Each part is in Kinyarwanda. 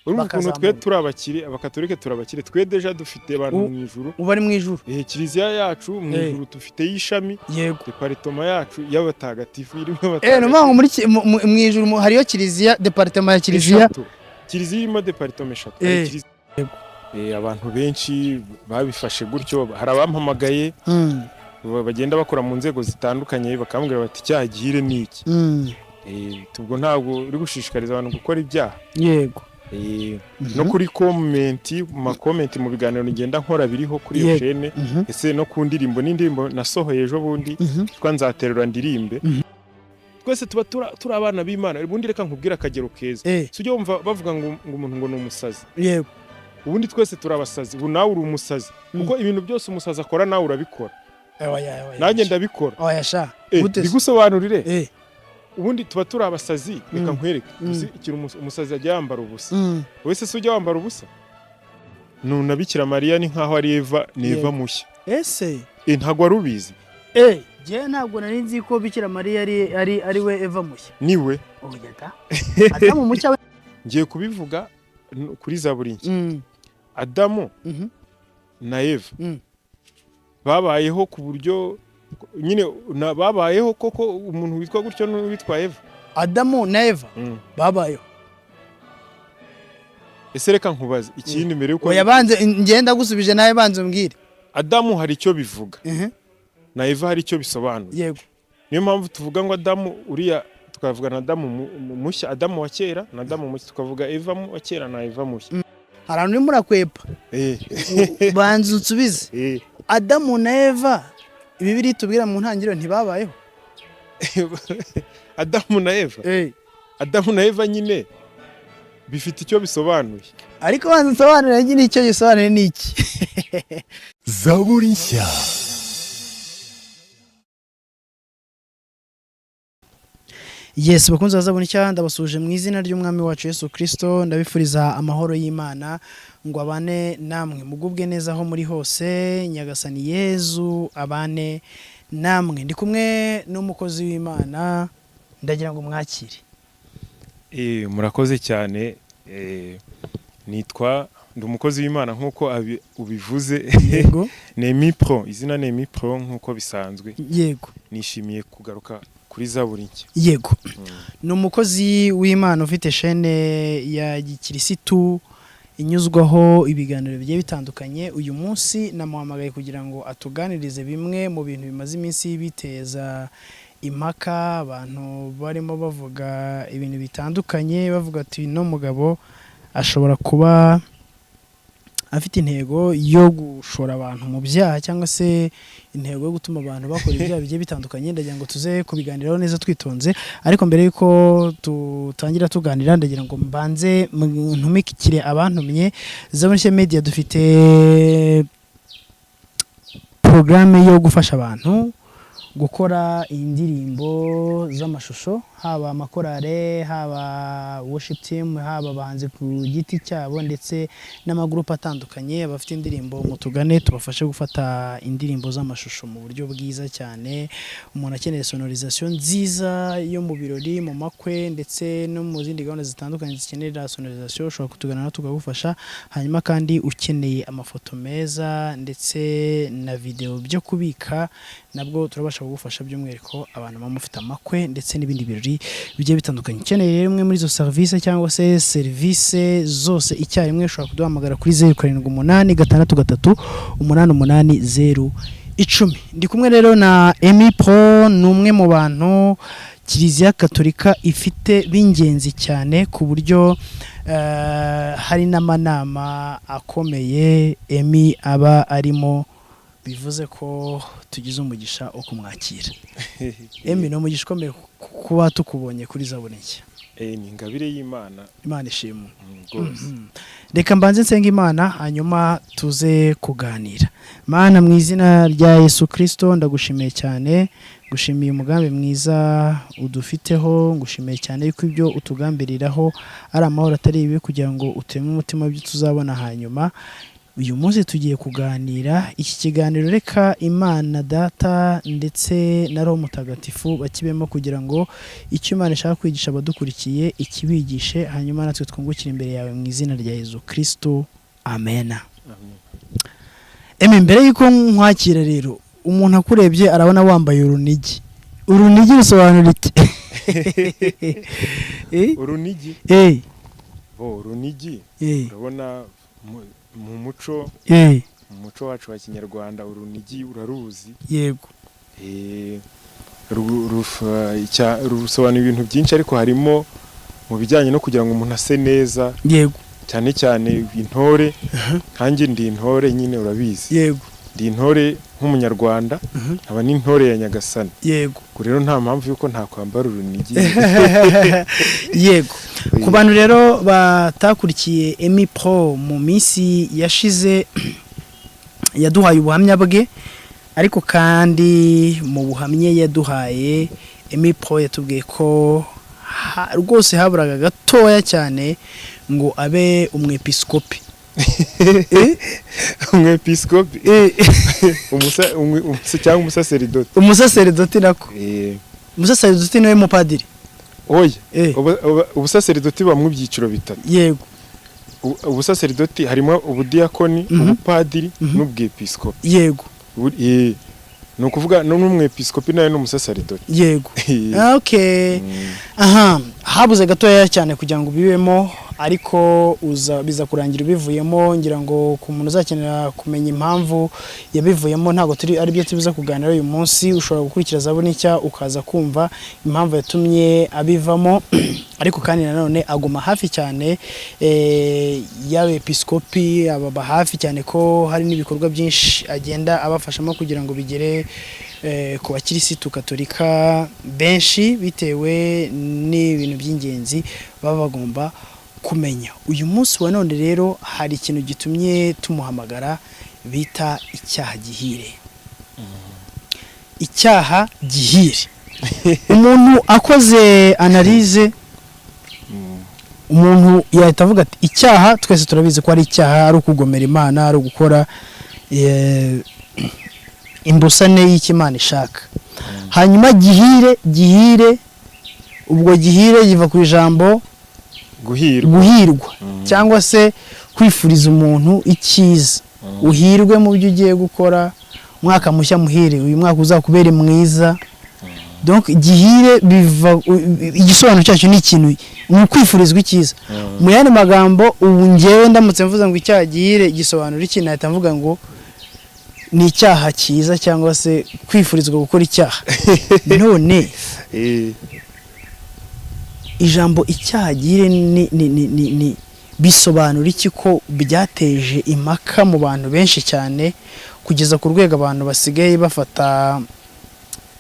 urumva ukuntu twe turabakire abakatolike turabakire twe deja dufite abantu mu ijuru uba ari mu ijuru kiliziya yacu mu ijuru dufite y'ishami departement yacu y'abatagatifu irimo abatagatifu no muri mu ijuru hariyo kiliziya departement ya kiliziya irimo departement eshatu abantu benshi babifashe gutyo hari abampamagaye bagenda bakora mu nzego zitandukanye bakambwira bati cyagire niki tubwo ntabwo uri gushishikariza abantu gukora ibyaha yego no kuri comment mu biganiro ngenda nkora biriho kuri iyo chaîne ese no ku ndirimbo nasohoye ejo bundi twa nzaterura ndirimbe twese tuba turi abana b'Imana ubundi reka nkubwira akagero keza sujye wumva bavuga ngo umuntu ngo ni umusazi yego ubundi twese turabasazi ubu nawe uri umusazi kuko ibintu byose umusazi akora nawe urabikora nanjye ndabikora bigusobanurire ubundi tuba turi abasazi reka nkwereke ikintu umusazi ajya yambara ubusa wese se ujya wambara ubusa nuna Bikira Mariya ni nkaho ari Eva ni Eva mushya ese ntago warubizi je ntabwo nari nzi ko Bikira Mariya ari we Eva mushya niwe oyata Adamu mushya ngiye kubivuga kuri Zaburi nshya Adamu na Eva babayeho ku buryo nyine babayeho koko umuntu witwa gutyo n'uwitwa Eva Adamu na Eva babayeho ese reka nkubaze ikindi mbere yuko yabanze ngenda gusubije nawe banze umbwire Adamu hari icyo bivuga na Eva hari icyo bisobanura yego niyo mpamvu tuvuga ngo Adamu uriya tukavuga na Adamu mushya Adamu wa kera na Adamu mushya tukavuga Eva wa kera na Eva mushya harano ni murakwepa banze utsubize Adamu na Eva Bibiri tubwira mu ntangiriro ntibabayeho Adamu na Eva nyine bifite icyo bisobanuye ariko banze nsobanurira nyine icyo gisobanuye niki Zaburi nshya Yes bakunze Zaburi nshya ndabasuje mu izina ry'umwami wacu Yesu Kristo ndabifuriza amahoro y'Imana ngo abane namwe mugubwe neza aho muri hose nyagasani Yezu abane namwe ndi kumwe n'umukozi w'Imana ndagira ngo mwakire murakoze cyane nitwa ndi umukozi w'Imana nkuko ubivuze yego Nemi Pro izina Nemi Pro nkuko bisanzwe yego nishimiye kugaruka kuri Zaburi nshya yego ni umukozi w'Imana ufite chaîne ya gikirisitu inyuzwaho ibiganiro bigiye bitandukanye uyu munsi namuhamagaye kugira ngo atuganirize bimwe mu bintu bimaze iminsi biteza impaka abantu barimo bavuga ibintu bitandukanye bavuga ati no mugabo ashobora kuba afite intego yo gushora abantu mu byaha cyangwa se intego yo gutuma abantu bakora ibyaha bigiye bitandukanye ndagira ngo tuze kubiganiraho neza twitonze ariko mbere yuko tutangira tuganira ndagira ngo mbanze ntumikire abantumye Zaburi nshya media dufite programme yo gufasha abantu gukora indirimbo z'amashusho haba amakorale haba worship team haba abahanzi ku giti cyabo ndetse n'amagroup atandukanye abafite indirimbo mutugane tubafashe gufata indirimbo z'amashusho mu buryo bwiza cyane umuntu akeneye sonorisation nziza yo mu birori mu makwe ndetse no mu zindi gahunda zitandukanye zikenera sonorisation ushobora kutugana tukagufasha hanyuma kandi ukeneye amafoto meza ndetse na video byo kubika nabwo turabasha kugufasha by'umwihariko abantu bamufite amakwe ndetse n'ibindi birori bigiye bitandukanye ukeneye rimwe muri izo service cyangwa se service zose icyarimwe ushobora kuduhamagara kuri 0786888010 ndi kumwe rero na Emi Pro numwe mu bantu Kiliziya Katolika ifite bingenzi cyane ku buryo hari n'amanama akomeye Emi aba arimo bivuze ko tugize umugisha wo kumwakira Emi no umugisha ukomeye kuba tukubonye kuri Zaburi nshya ni ingabire y'Imana Imana ishimwe reka mbanze nsenga Imana hanyuma tuze kuganira Mana mu izina rya Yesu Kristo ndagushimiye cyane gushimiye umugambi mwiza udufiteho ngushimiye cyane yuko ibyo utugambiriraho ari amahoro atari ibi kugira ngo uteme umutima byo tuzabona hanyuma uyu munsi tugiye kuganira. Iki kiganiro reka Imana Data ndetse na Roho Mutagatifu bakibemo kugira ngo icyo Imana ishaka kwigisha abadukurikiye ikibigishe, hanyuma natwe twungukire imbere yawe mu izina rya Yesu Kristo, amena. Mbere y'uko nkwakira rero, umuntu akurebye arabona wambaye urunigi. Urunigi rusobanura iki? Urunigi? Urunigi urabona mu muco wacu wa Kinyarwanda urunigi uraruzi. Yego. Rusobanura ibintu byinshi, ariko harimo mu bijyanye no kugira ngo umuntu ase neza. Yego. Cyane cyane intore, kanjye ndi intore nyine urabizi. Yego. Ndi intore nk'umunyarwanda, aba ni intore ya Nyagasani. Yego. Rero nta mpamvu yuko nta kwambara urunigi. Yego. Ku bantu rero batakurikiye Emi Pro mu minsi yashize, yaduhaye ubuhamya bwe, ariko kandi mu buhamya yaduhaye Emi Pro yatubwiye ko rwose haburaga gatoya cyane ngo abe umwepiskopi. Umwepiskopi cyangwa umusaseridoti. Umusaseridoti nako. Umusaseridoti niwe mupadiri. Oya, ubusaseridoti bamwe ibyiciro bitatu. Yego. Ubusaseridoti harimo ubudiyakoni, ubupadiri n'ubwepiskopi. Yego. No kuvuga n'umwepiskopi nawe n'umusaseridoti. Yego. Okay. Habuze gatoya cyane kugira ngo bibemo, ariko biza kurangira bivuyemo. Ngira ngo ku muntu uzakenera kumenya impamvu yabivuyemo, ntago ari byo tubiza kuganira uyu munsi. Ushobora gukurikira Zaburi Nshya ukaza kumva impamvu yatumye abivamo, ariko kandi nanone aguma hafi cyane y'abepiskopi, ababa hafi cyane ko hari n'ibikorwa byinshi agenda abafashamo kugira ngo bigere ku bakirisitu Katolika benshi, bitewe n'ibintu by'ingenzi baba bagomba kumenya. Uyu munsi wa none rero hari ikintu gitumye tumuhamagara bita icyaha gihire. Icyaha gihire. Umuntu akoze analize, umuntu yahita avuga ati icyaha twese turabizi ko ari icyaha, ari ukugomera Imana, ari gukora imbusane y'Imana ishaka. Hanyuma gihire, ubwo gihire yiva ku ijambo guhirwa, cyangwa se kwifuriza umuntu icyiza. Uhirwe mu byo ugiye gukora, umwaka mushya muhire, uyu mwaka uzakubere mwiza. Donc gihire biva, igisobanuro cyacu ni ikintu, ni kwifurizwa icyiza. Mu yandi magambo, ubu ngewe ndamutse mvuze ngo icyaha gihire gisobanura iki, nahita mvuga ngo ni icyaha cyiza, cyangwa se kwifurizwa gukora icyaha. None ijambo icyaha gihire ni bisobanura iki, ko byateje impaka mu bantu benshi cyane, kugeza ku rwego abantu basigaye bafata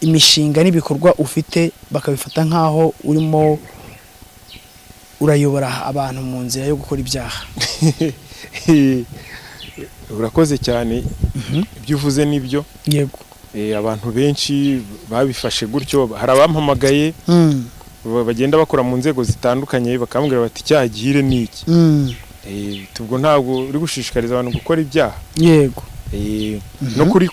imishinga n'ibikorwa ufite bakabifata nk'aho urimo urayobora abantu mu nzira yo gukora ibyaha. Urakoze cyane, ibyo uvuze nibyo. Yego. Abantu benshi babifashe gutyo. Hari abampamagaye bagenda bakora mu nzego zitandukanye, bakambwira bati icyaha gihire ni iki. Tubwo ntabwo uri gushishikariza abantu gukora ibyaha. Yego. No kuri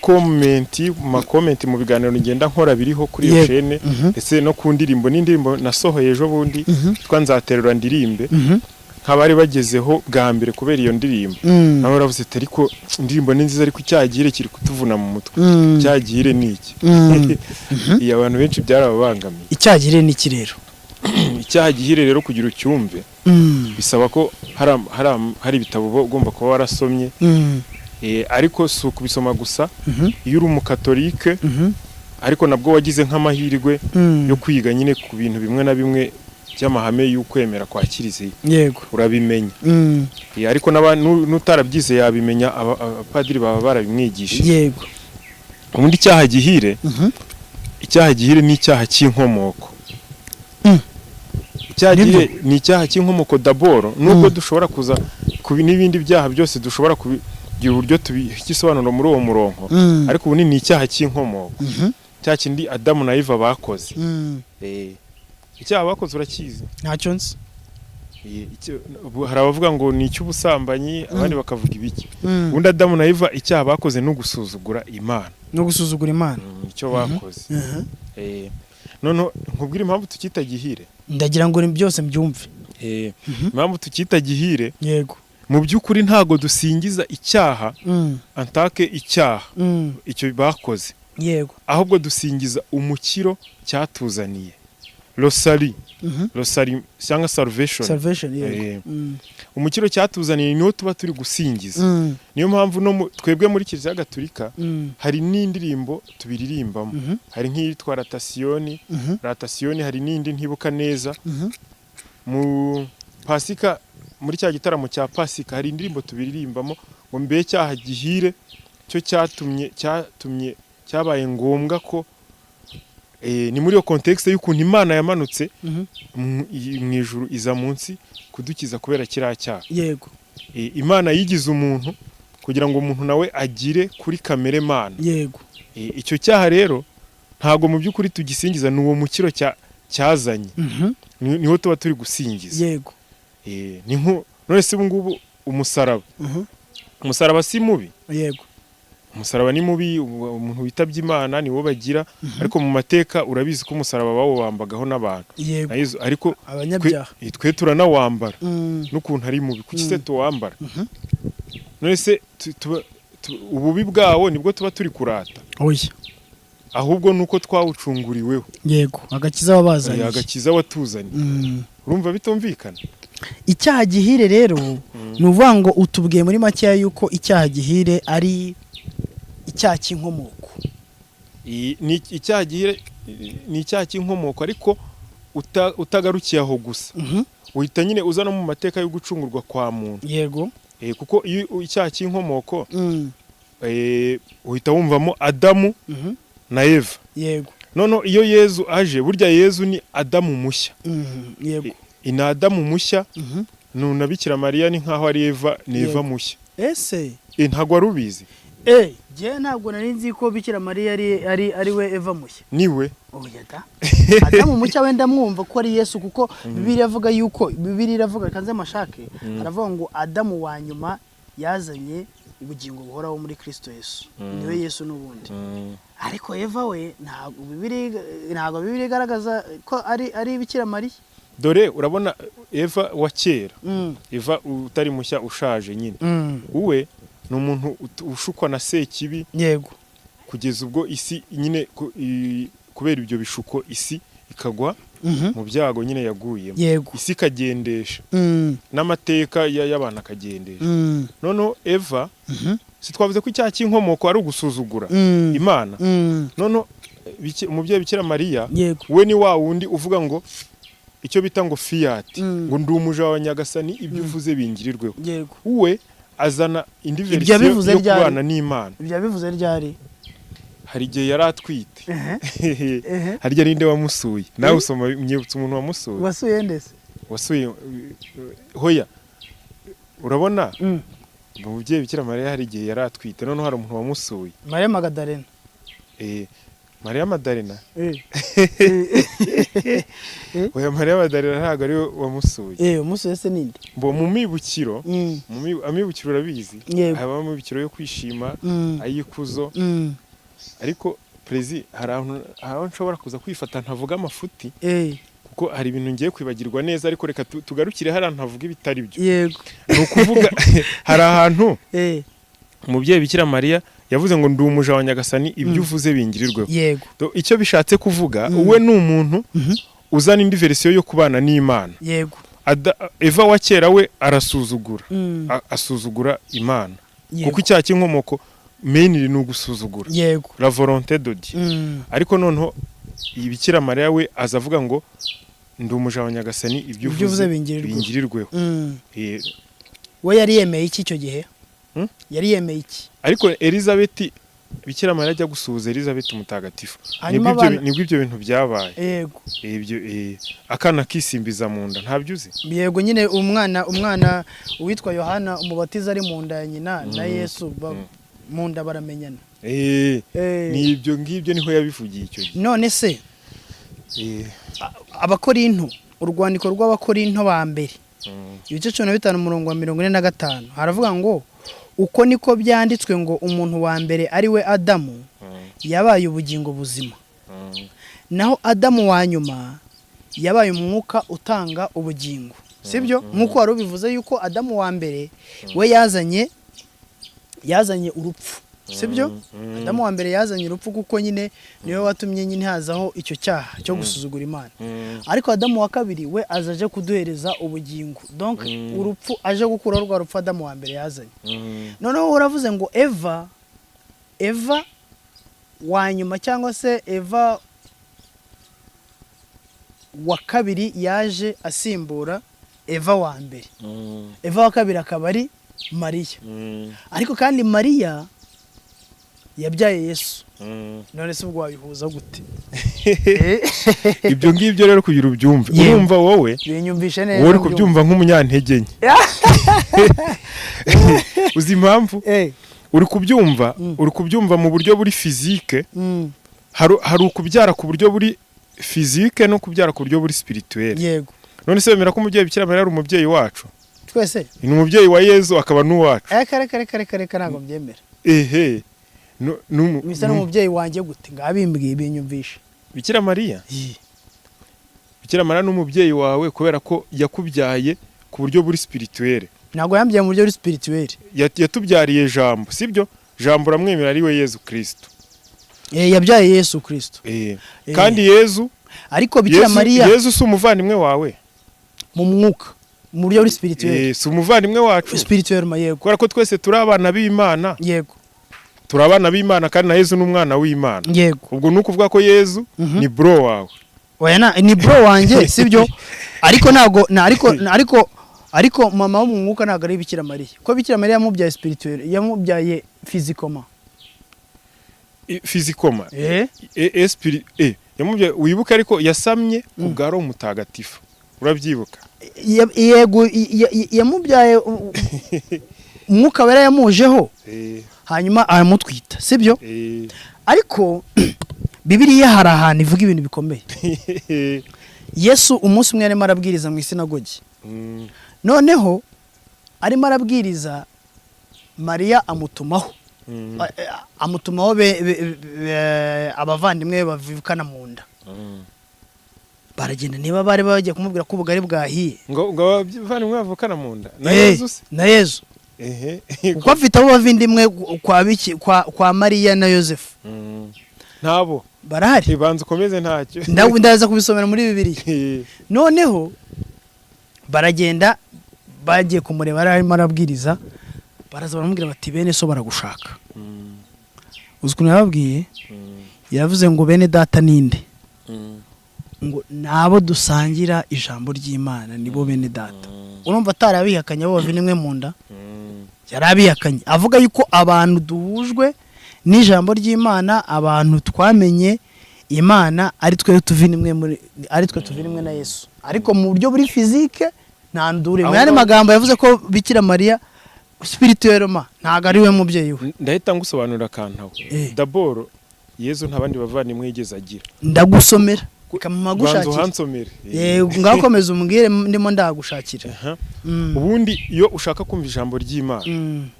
makomenti mu biganiro ngenda nkora biriho kuri iyo chaîne, ese no ku n'indirimbo nasohoye ejo bundi twa nzaterura ndirimbe, nk'abari bagezeho bwa mbere kubera iyo ndirimbo. Nawe uravuze ati ariko indirimbo ni nziza, ariko icyaha gihire kiri kutuvuna mu mutwe. Icyaha gihire ni iki? Iyo abantu benshi byarababangamiye. Icyaha gihire ni iki rero? Icyaha gihire rero kugira ucyumve bisaba ko hari ibitabo ugomba kuba warasomye. Ariko si ukubisoma gusa. Iyo uri umukatolike, ariko nabwo wagize nk'amahirwe yo kwiga nyine ku bintu bimwe na bimwe by'amahame y'ukwemera kwa Kiliziya. Yego. Urabimenya. Ariko n'utarabyize yabimenya, abapadiri baba barabimwigishije. Yego. Ubundi icyaha gihire, icyaha gihire ni icyaha cy'inkomoko. Icyaha gihire ni icyaha cy'inkomoko d'abord, nubwo dushobora kuza n'ibindi byaha byose dushobora kugira uburyo tubisobanura muri uwo murongo, ariko ubu ni icyaha cy'inkomoko. Cya kindi Adamu na Eva bakoze. Icyaha bakoze urakizi? Ntacyo nzi. hari abavuga ngo ni icy'ubusambanyi abandi bakavuga ibiki. Ubundi Adamu na Eva icyaha bakoze no gusuzugura Imana. No gusuzugura Imana. Icyo bakoze. None nkubwira impamvu tukita gihire. Ndagira ngo ni byose mbyumve. Impamvu tukita gihire. Yego. Mu by'ukuri ntago dusingiza icyaha antake icyaha icyo bakoze. Yego. Ahubwo dusingiza umukiro cyatuzaniye. Rosari. Rosari cyangwa salvation. Salvation, yego. Umukiro cyatuzaniye niho tuba turi gusingiza. Niyo mpamvu no twebwe muri Kiliziya Gatolika hari n'indirimbo tubiririmbamo. Hari nk'iyitwa Ratasiyoni. Ratasiyoni hari n'indi ntibuka neza. Mu Pasika muri cya gitaramo cya Pasika hari indirimbo tubiririmbamo ngo mbe cyaha gihire cyo cyatumye cyabaye ngombwa ko ni muri yo context y'ukuntu Imana yamanutse mu ijuru iza munsi kudukiza kubera kiriya cyaha. Yego. Imana yigize umuntu kugira ngo umuntu nawe agire kuri kamere Mana. Yego. Icyo cyaha rero ntago mu by'ukuri tugisingiza n'uwo mukiro cyazanye. Niho tuba turi gusingiza. Yego. Ni nko none se ngubu umusaraba. Umusaraba si mubi. Yego. Umusaraba ni mubi, umuntu witabye Imana ni wo bagira, ariko mu mateka urabizi ko umusaraba bawo wambagaho n'abantu. Yego. Ariko abanyabyaha twe turanawambara n'ukuntu ari mubi kuki se tuwambara. None se ububi bwawo nibwo tuba turi kurata. Oya. Ahubwo nuko twawucunguriweho. Yego. Agakiza wabazanye. Agakiza watuzanye. Urumva bitumvikana. Icyaha gihire rero ni uvuga ngo utubwiye muri make yuko icyaha gihire ari icyaha cy'inkomoko. Ni icyaha gihire ni icyaha cy'inkomoko ariko utagarukiye aho gusa. Uhita nyine uza no mu mateka yo gucungurwa kwa muntu. Yego. Kuko iyo icyaha cy'inkomoko uhita wumvamo Adamu na Eva. Yego. None iyo Yezu aje burya Yezu ni Adamu mushya. Yego. Ina Adamu mushya nuna Bikira Mariya ni nkaho ari Eva neva mushya. Ese ntago warubizi. Je ntabwo nari nzi ko Bikira Mariya ari we Eva mushya. Niwe. Oya da. Adamu mushya wenda mwumva ko ari Yesu kuko Bibiliya avuga yuko Bibiliya iravuga kanze amashake aravuga ngo Adamu wa nyuma yazanye ubugingo buhoraho muri Kristo Yesu. Niwe Yesu n'ubundi. Ariko Eva we ntabwo Bibiliya igaragaza ko ari Bikira Mariya. Dore urabona Eva wa kera. Eva utari mushya ushaje nyine. Uwe ni umuntu ushukwa na Sekibi. Yego. Kugeza ubwo isi nyine kubera ibyo bishuko isi ikagwa mu byago nyine yaguyemo. Yego. Isi kagendesha n'amateka y'abantu akagendesha. Noneho Eva si twavuze ko icyaha cy'inkomoko ari ugusuzugura Imana. Noneho umubyeyi Bikira Mariya we ni wa wundi uvuga ngo icyo bita ngo fiat ngo ndi umuja wa Nyagasani ibyo uvuze bingirirweho. Yego. Uwe azana indi version yo kubana n'Imana. Ibyo bivuze ryari? Hari igihe yari atwite. Hari igihe ninde wamusuye. Nawe usoma myibutsa umuntu wamusuye. Wasuye ndese? Wasuye hoya. Urabona? Umubyeyi Bikira Mariya hari igihe yari atwite none hari umuntu wamusuye. Maria Magdalena. Maria Magdalena. Oya Maria Magdalena ntago ari wamusuye. Umusuye se ninde? Mbo mu mibukiro, amibukiro urabizi. Haba mu mibukiro yo kwishima, ayikuzo. Ariko prezi hari aho nshobora kuza kwifata ntavuga amafuti. Kuko hari ibintu ngiye kwibagirwa neza ariko reka tugarukire hari ntavuga ibitari byo. Yego. Nukuvuga hari ahantu umubyeyi Bikira Mariya yavuze ngo ndi umuja wa Nyagasani ibyo uvuze bingirirweho. Yego. Icyo bishatse kuvuga uwe ni umuntu uzana indi version yo kubana n'Imana. Yego. Eva wa kera we arasuzugura. Asuzugura Imana. Kuko icyaha cy'inkomoko mainly ni ugusuzugura. Yego. La volonté de Dieu. Ariko noneho Bikira Mariya we azavuga ngo ndi umuja wa Nyagasani ibyo uvuze bingirirweho. We yari yemeye iki cyo gihe? Yari yemeye iki? Ariko Elizabeth Bikira Mariya ajya gusuhuza Elizabeth mutagatifu. Nibwo ibyo bintu byabaye. Yego. Ibyo akana kisimbiza mu nda ntabyuze. Yego nyine umwana uwitwa Yohana umubatiza ari mu nda ya nyina na Yesu mu nda baramenyana. Ni ibyo ngibyo niho yabivugiye icyo gihe. None se Abakorinto urwandiko rw'Abakorinto ba mbere ibice 15 umurongo wa 45 haravuga ngo uko niko byanditswe ngo umuntu wa mbere ari we Adamu yabaye ubugingo buzima, naho Adamu wa nyuma yabaye umwuka utanga ubugingo, sibyo? Nkuko wari ubivuze yuko Adamu wa mbere we yazanye urupfu, sibyo? Adamu wa mbere yazanye urupfu kuko nyine niwe watumye nyine hazaho icyo cyaha cyo gusuzugura Imana. Ariko Adamu wa kabiri we azaje kuduhereza ubugingo, donc urupfu aje gukura rwa rupfu Adamu wa mbere yazanye. Noneho uravuze ngo Eva wa nyuma cyangwa se Eva wa kabiri yaje asimbura Eva wa mbere. Eva wa kabiri akaba ari Mariya. Ariko kandi Mariya yabyaye Yesu. None se ubwo wabihuza gute? Ibyo ngibyo rero kugira ubyumve, urumva wowe binyumvishe neza, wowe uri kubyumva nk'umunyantege nke. Uzi impamvu? Uri kubyumva mu buryo buri physique. Hari ukubyara ku buryo buri physique no kubyara ku buryo buri spirituel. Yego. None se bemera ko umubyeyi Bikira Mariya ari umubyeyi wacu? Twese ni umubyeyi wa Yezu akaba n'uwacu. Kare ntabwo mbyemera. Misa n'umubyeyi wanjye gute ngabimbwiye binyumvisha. Bikira Mariya? Bikira Mariya n'umubyeyi wawe kubera ko yakubyaye ku buryo buri spirituel. Ntabwo yambyaye mu buryo buri spirituel. Yatubyariye Jambo, sibyo? Jambo uramwemera ari we Yezu Kristo. Yabyaye Yesu Kristo. Kandi Yezu, ariko Bikira Mariya Yezu si umuvandimwe wawe mu mwuka, mu buryo buri spirituel. Si umuvandimwe wacu spirituel ma yego. Kubera ko twese turi abana b'Imana. Yego. Turi abana b'Imana kandi na Yezu n'umwana w'Imana. Yego. Ubwo nukuvuga ko Yezu ni bro wawe. Oya ni bro wanjye, sibyo? Ariko mama wo mu mwuka ntabwo ari Bikira Mariya. Ko Bikira Mariya yamubyaye spirituel, yamubyaye physiquement. Physiquement. Yamubyaye, wibuka ariko yasamye ubwa Roho Mutagatifu. Urabyibuka? Yego, yamubyaye umwuka wera yamujeho. Hanyuma aramutwita, sibyo? Ariko Bibiliya hari ahantu ivuga ibintu bikomeye. Yesu umunsi umwe arimo arabwiriza mu isinagogi. Noneho arimo arabwiriza, Mariya amutumaho. Amutumaho abavandimwe bavukana mu nda. Baragenda niba bari bagiye kumubwira ko ubugari bwahiye. Ngo abavandimwe bavukana mu nda. Na Yesu se? Na Yesu. Kuko afite abo bavindimwe kwa Mariya na Yosefu. Ntabo barahari. Ibanza ukomeze ntacyo. Ndaza kubisomera muri Bibiliya. Noneho baragenda bagiye kumureba arimo arabwiriza, baraza baramubwira bati bene so baragushaka. Uzi yababwiye? Yavuze ngo bene data ninde? Ngo nabo dusangira ijambo ry'Imana nibo bene data. Urumva atarabihakanye abo bavindimwe mu nda? Yarabihakanye. Avuga yuko abantu duhujwe n'ijambo ry'Imana, abantu twamenye Imana ari twe tuvinimwe na Yesu. Ariko mu buryo buri physique nta ndure. Mu yandi magambo yavuze ko Bikira Mariya spirituellement ntago ari we mubyeyi we. Ndahita ngusobanurira akantu. D'abord Yesu ntabandi bavandimwe yigeze agira. Ndagusomera kamagushakira. Uhansomere. Ngakomeza umbwire ndimo ndagushakira. Ubundi iyo ushaka kumva ijambo ry'Imana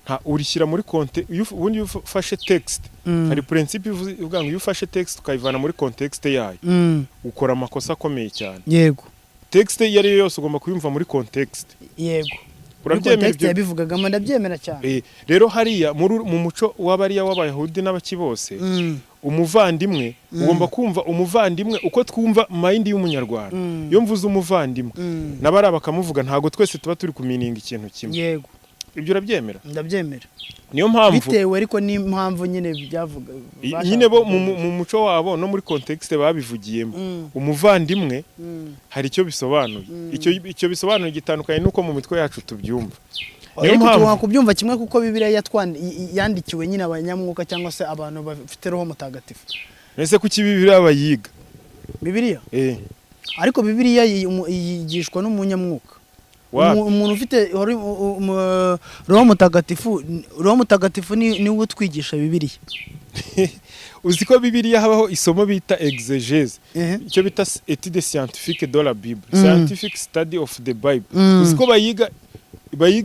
nta urishyira muri context. Ubundi ufashe text, hari principe ivuga ngo iyo ufashe text ukayivana muri context yayo ukora amakosa akomeye cyane. Yego. Text yari yose ugomba kuyumva muri context. Yego. Urabyemera ibyo? Yabivugagamo ndabyemera cyane. Rero hariya mu muco w'abariya w'Abayahudi n'abaki bose, umuvandimwe ugomba kumva umuvandimwe uko twumva mind y'umunyarwanda. Iyo mvuze umuvandimwe nabara bakamuvuga ntago twese tuba turi kumininga ikintu kimwe. Yego. Ibyo urabyemera? Ndabyemera. Niyo mpamvu bitewe ariko ni impamvu nyine byavuga nyine bo mu muco wabo no muri context babivugiyemo. Umuvandimwe hari icyo bisobanuye. Icyo bisobanuye gitandukanye nuko mu mitwe yacu tubyumva. Niyo mpamvu kubyumva kimwe kuko Bibiliya yandikiwe nyine abanyamwuka cyangwa se abantu bafite Roho Mutagatifu. Nese kuki Bibiliya bayiga? Bibiliya? Ariko Bibiliya yigishwa n'umunyamwuka. umuntu ufite roho mutagatifu niwe utwigisha Bibiliya. uzi ko Bibiliya habaho isomo bita exegese icyo bita étude scientifique de la Bible, scientific study of the Bible. uzi ko bayiga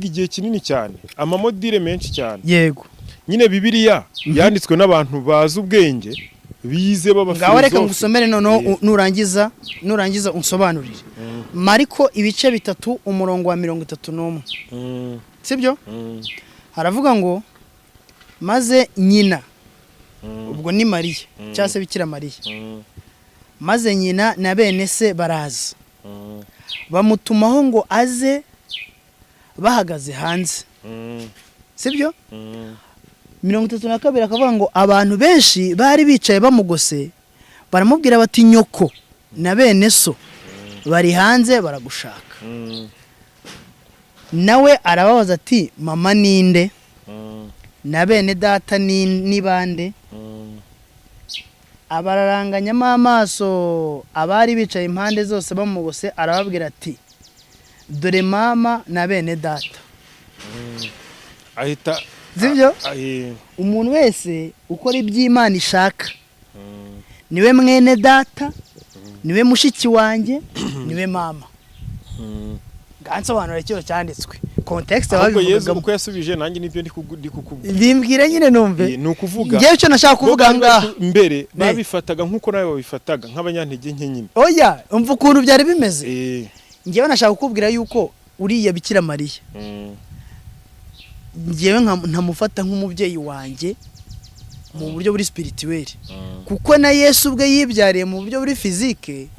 igihe kinini cyane, amamodire menshi cyane. Yego, nyine Bibiliya yanditswe n'abantu bazi ubwenge, bize b'abafilozofe. ngaho reka ngusomere noneho nurangiza unsobanurire. Mariko ibice 3 umurongo wa 31. Sibyo? Haravuga ngo maze nyina, ubwo ni Mariya cyangwa se Bikira Mariya, maze nyina na bene se baraza, bamutumaho ngo aze bahagaze hanze. Sibyo? 32 akavuga ngo abantu benshi bari bicaye bamugose, baramubwira bati nyoko na bene so bari hanze baragushaka. Nawe arababaza ati mama ninde? Na bene data ni bande? Abararanganyamo amaso abari bicaye impande zose bamugose, arababwira ati dore mama na bene data. ahita Sibyo? Umuntu wese ukora iby'Imana ishaka niwe mwene data, niwe mushiki wanjye, niwe mama. Gansobanura icyo cyanditswe context ahubwo Yesu uko yasubije nanjye nibyo ndi kukubwira. Bimbwira nyine numve. Ni ukuvuga ngiye cyo nashaka kuvuga ngaha mbere babifataga nkuko nawe babifataga nk'abanyantege nke nyine. Oya, umva ukuntu byari bimeze. Ngiye nashaka kukubwira yuko uriya Bikira Mariya ngiye ntamufata nk'umubyeyi wanjye mu buryo buri spirituel, kuko na Yesu ubwe yibyariye mu buryo buri physique.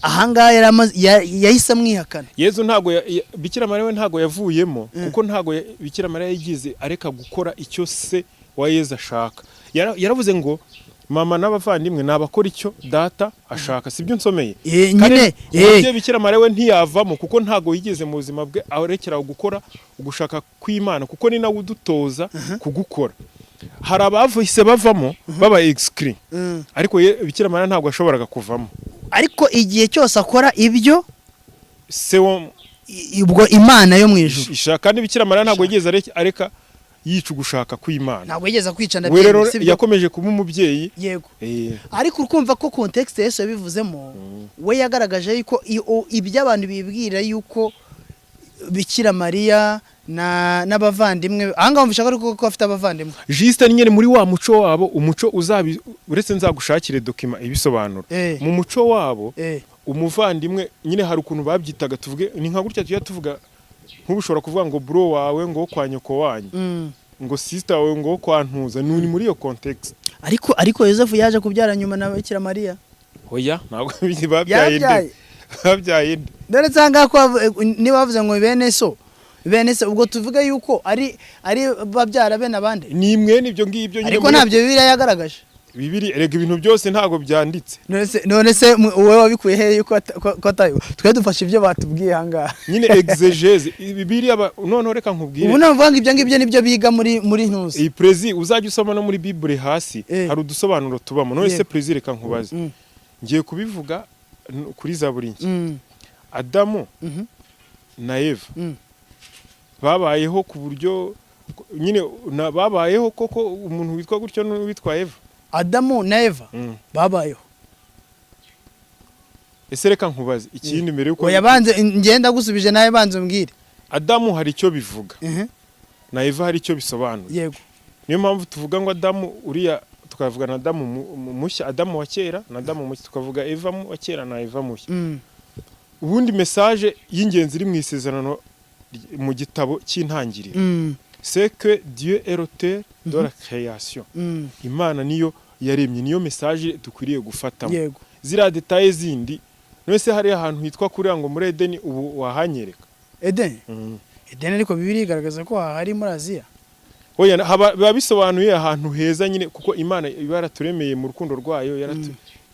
Ahangaha yahise amwihakana. Yesu ntago Bikira Mariya we ntago yavuyemo, kuko ntago Bikira Mariya yigize areka gukora icyo se wa Yesu ashaka. Yaravuze ngo mama n'abavandimwe nabakora icyo data ashaka. Sibyo nsomeye? Nyine Bikira Mariya we ntiyavamo, kuko ntago yigeze mu buzima bwe arekera gukora ugushaka kw'Imana, kuko ni nawe udutoza kugukora. Hari abavise bavamo baba excret, ariko Bikira Mariya ntago ashoboraga kuvamo. Ariko igihe cyose akora ibyo se ubwo Imana yo mu ijuru ishaka, kandi Bikira Mariya ntago yigeze areka yica ugushaka kw'Imana. Ntago yigeze kwica we rero yakomeje kuba umubyeyi. Yego. Ariko urukumva ko context Yesu yabivuzemo, we yagaragaje yuko ibyo abantu bibwira yuko Bikira Mariya n'abavandimwe ahanga mvishaka ko afite abavandimwe. Juste nyene muri wa muco wabo, umuco uretse nzagushakire document ibisobanura. Mu muco wabo umuvandimwe nyine hari ukuntu babyitaga, tuvuge ni nka gutya tuya tuvuga nk'ubushobora kuvuga ngo bro wawe ngo kwa nyoko wanyu, ngo sister wawe ngo kwa ntuza, ni muri iyo context. Ariko Yosefu yaje kubyara nyuma na Bikira Mariya. Oya, ntabwo babyaye. Dore tsanga ko ni bavuze ngo bene se ubwo tuvuga yuko ari babyara bene abandi. Ni mwene ibyo ngibyo nyine. Ariko ntabyo Bibiliya yagaragaje. Bibiliya erega ibintu byose ntago byanditse. None se wowe wabikuye he yuko atayo? Twe dufashe ibyo batubwiye hangaha. Nyine exegese Bibiliya none reka nkubwire. Ubu navuga ibyo ngibyo nibyo biga muri ntuzi. Iyi prezi uzajya usoma no muri Bible hasi hari udusobanuro tubamo. None se prezi reka nkubaze. Ngiye kubivuga kuri Zaburi nshya. Adamu na Eva babayeho ku buryo nyine babayeho koko umuntu witwa gutyo n'uwitwa Eva. Adamu na Eva babayeho. Ese reka nkubaze ikindi mbere yuko yabanze ngenda gusubije nawe banze umbwire. Adamu hari icyo bivuga na Eva hari icyo bisobanura. Yego. Niyo mpamvu tuvuga ngo Adamu uriya tukavuga na Adamu mushya, Adamu wa kera na Adamu mushya, tukavuga Eva wa kera na Eva mushya. Ubundi message y'ingenzi iri mu isezerano mu gitabo cy'intangiriro, c'est que Dieu est l'auteur de la création. Imana niyo yaremye, niyo message dukwiriye gufatamo. Yego. Zira details zindi none se hari ahantu hitwa kuri ngo muri Edeni ubu wahanyereka. Edeni ariko Bibiliya igaragaza ko hari muri Aziya. Oya biba bisobanuye ahantu heza nyine, kuko Imana ibaraturemeye mu rukundo rwayo,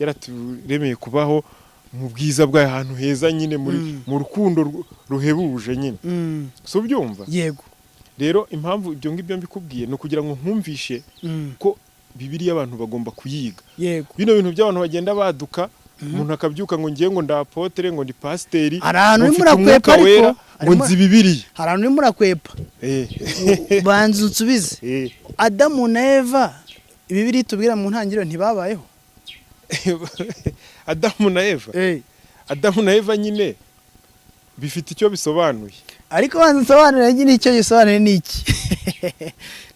yaraturemeye kubaho mu bwiza bwayo ahantu heza nyine mu rukundo ruhebuje nyine. So byumva? Yego. Rero impamvu ibyo ngibyo mbikubwiye no kugira ngo nkumvishe ko Bibiliya abantu bagomba kuyiga. Yego. Bino bintu by'abantu bagenda baduka umuntu akabyuka ngo ngiye ngo ndapotere ngo ndi pasiteri hari ahantu urimo mfite urakwepa umwuka wera ariko ngo nzi Bibiliya hari ahantu urimo urakwepa banza unsubize Adamu na Eva Bibiliya tubwira mu ntangiriro ntibabayeho Adamu na Eva Adamu na Eva nyine bifite icyo bisobanuye ariko banza unsobanurire nyine icyo gisobanuye ni iki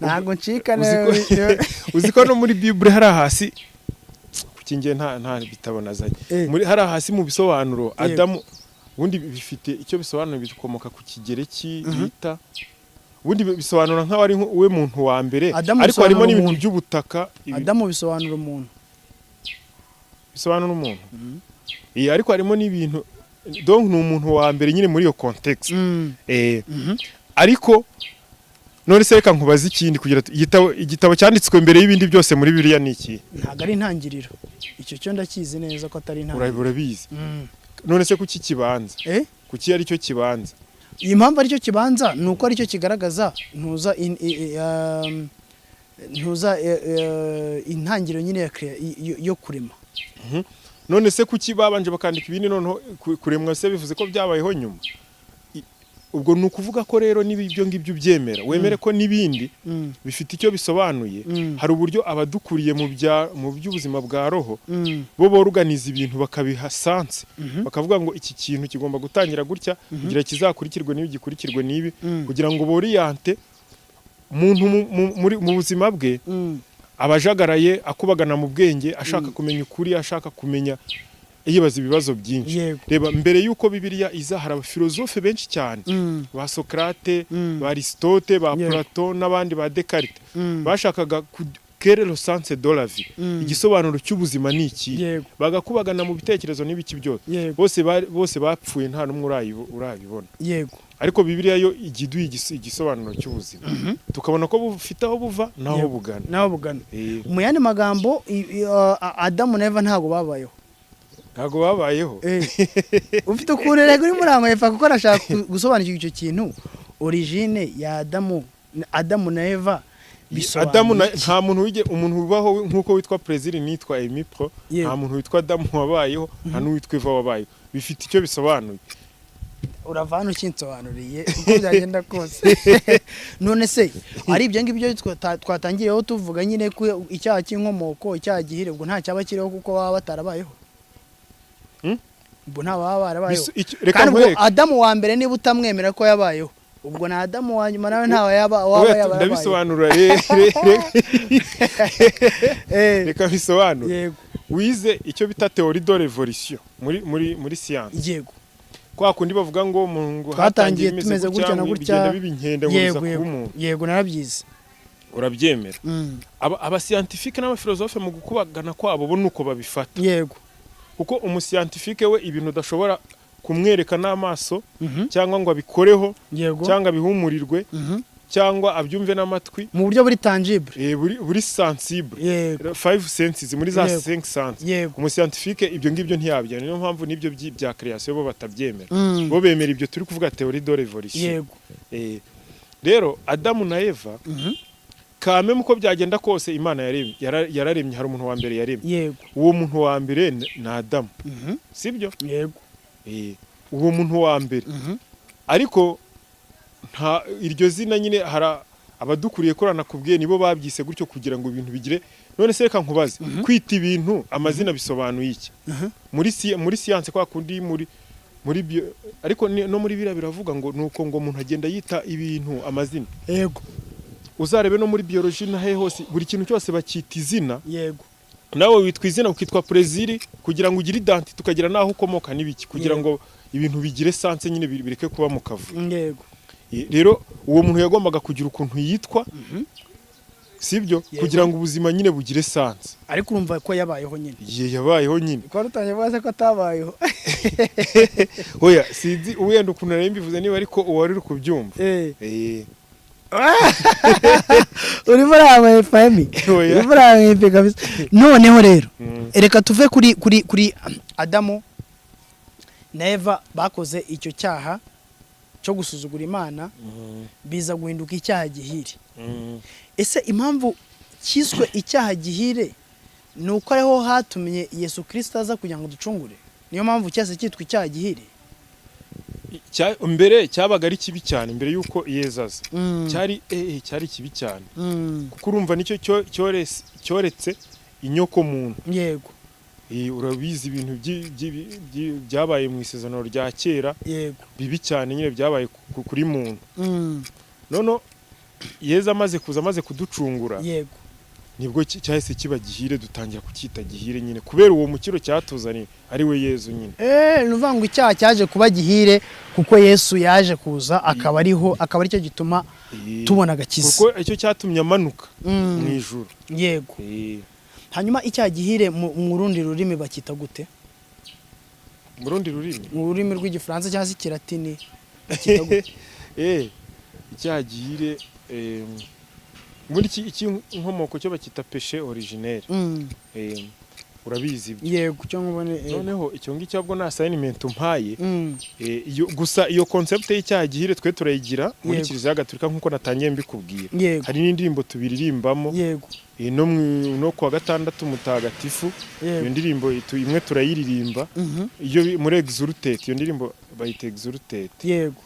ntabwo ncika uzi ko no muri Bible hari hasi kukingiye nta bitabo nazanye muri hari hasi mu bisobanuro Adamu ubundi bifite icyo bisobanuye bikomoka ku kigereki bita ubundi bisobanura nkaho ari we muntu wa mbere ariko harimo n'ibintu by'ubutaka Adamu bisobanura umuntu ariko harimo n'ibintu donc ni umuntu wa mbere nyine muri iyo context ariko none se reka nkubaza ikindi kugira igitabo cyanditswe mbere y'ibindi byose muri Bibiliya ni iki ntago ari intangiriro icyo cyo ndakizi neza ko atari intangiriro urabizi none se kuki kibanza kuki ari cyo kibanza iyi mpamvu ari cyo kibanza ni uko ari cyo kigaragaza ntuza intangiriro nyine yo kurema none se kuki babanje bakandika ibindi noneho kuremwa se bivuze ko byabayeho nyuma ubwo ni ukuvuga ko rero n'ibyo ngibyo ubyemera wemere ko n'ibindi bifite icyo bisobanuye hari uburyo abadukuriye mu by'ubuzima bwa roho bo boruganiza ibintu bakabiha sanse bakavuga ngo iki kintu kigomba gutangira gutya kugira kizakurikirwe n'ibi gikurikirwe n'ibi kugira ngo boriyante umuntu mu buzima bwe abajagaraye akubagana mu bwenge ashaka kumenya ukuri ashaka kumenya yibaza ibibazo byinshi reba mbere yuko Bibiliya iza hari abafilozofe benshi cyane ba Socrate ba Aristote ba Platon n'abandi ba Descartes bashakaga quel est le sens de la vie igisobanuro cy'ubuzima ni iki bagakubagana mu bitekerezo n'ibiki byose bose bapfuye nta numwe urabibona ariko Bibiliya yo igiduye igisobanuro cy'ubuzima tukabona ko bufite aho buva naho bugana mu yandi magambo Adamu na Eva ntago babayeho ufite ukuntu rego uri murango yefa kuko arashaka gusobanukirwa icyo kintu origine ya Adamu na Eva Adamu nta muntu umuntu ubaho nkuko witwa Prezili nitwa Emipro nta muntu witwa Adamu wabayeho nta n'uwitwa Eva wabayeho bifite icyo bisobanuye uravana ukinsobanuriye uko byagenda kose none se ari ibyo ngibyo twatangiyeho tuvuga nyine ko icyaha cy'inkomoko icyaha gihire ubwo nta cyaba kiriho kuko baba batarabayeho ubwo nta baba barabayeho kandi ubwo Adamu wa mbere niba utamwemera ko yabayeho ubwo na Adamu wa nyuma nawe ntawe yabayeho ndabisobanura reka bisobanura wize icyo bita théorie de l'évolution muri science yego kwa kundi bavuga ngo umuntu hatangiye tumeze gutya na gutya bigenda bibinkende ngo kuba umuntu yego narabyize urabyemera aba scientifique n'abafilozofe mu gukubagana kwabo bo nuko babifata yego kuko umuscientifique we ibintu udashobora kumwereka n'amaso cyangwa ngo abikoreho cyangwa bihumurirwe cyangwa abyumve n'amatwi mu buryo buri tangible buri sensible 5 senses muri za 5 senses umuscientifique ibyo ngibyo ntiyabyo niyo mpamvu nibyo bya création bo batabyemera bo bemera ibyo turi kuvuga théorie de l'évolution rero Adamu na Eva kame muko byagenda kose Imana yararemye hari umuntu wa mbere yaremye uwo muntu wa mbere na Adamu sibyo uwo muntu wa mbere ariko nta iryo zina nyine hari abadukuriye korana kubwiye nibo babyise gutyo kugira ngo ibintu bigire none se reka nkubaze kwita ibintu amazina bisobanuye iki muri science kwa kundi muri bio ariko no muri biravuga ngo nuko ngo umuntu agenda yita ibintu amazina uzarebe no muri biology na he hose buri kintu cyose bakita izina nawe witwa izina ukitwa Prezili kugira ngo ugire identity tukagira naho ukomoka nibiki kugira ngo ibintu bigire sanse nyine bireke kuba mu kavu rero uwo muntu yagombaga kugira ukuntu yitwa sibyo kugira ngo ubuzima nyine bugire sanse ariko urumva ko yabayeho nyine yabayeho nyine ko rutanye baza ko atabayeho oya sizi uyenda ukuntu nari mbivuze niba ariko uwari uri kubyumva urimo rawe fami urimo rawe kabisa noneho rero reka tuve kuri Adamu na Eva bakoze icyo cyaha cyo gusuzugura Imana biza guhinduka icyaha gihire ese impamvu cyiswe icyaha gihire ni uko ariho hatumye Yesu Kristo aza kugira ngo ducungure, niyo mpamvu cyase cyitwa icyaha gihire. mbere cyabaga ari kibi cyane mbere yuko Yesu aza cyari kibi cyane kuko urumva nicyo cyoretse inyoko muntu. Yego. Urabizi ibintu byabaye mu isezerano rya kera. Yego. Bibi cyane nyine byabaye kuri muntu. None Yesu amaze kuducungura. Yego. Nibwo cyahise kiba gihire, dutangira kucyita gihire nyine kubera uwo mukiro cyatuzaniye ari we Yesu nyine. Nuvuga ngo icyaha cyaje kuba gihire kuko Yesu yaje kuza akaba aricyo gituma tubona agakiza. Kuko icyo cyatumye amanuka mu ijuru. Yego. Hanyuma icyaha gihire mu rundi rurimi bakita gute? Mu rundi rurimi? Mu rurimi rw'igifaransa cyangwa se ikilatini bakita gute? Icyaha gihire muri iki inkomoko cyo bakita péché originel. Urabizi ibyo. Yego, cyo nkubone. Noneho icyo ngicyo abwo na assignment umpaye. Gusa iyo concept y'icyaha gihire twe turayigira muri Kiliziya Gatolika nkuko natangiye mbikubwira. Hari n'indirimbo tubiririmbamo. Yego. No kuwa gatandatu mutagatifu iyo ndirimbo imwe turayiririmba. Iyo muri Exultate iyo ndirimbo bayita Exultate. Yego.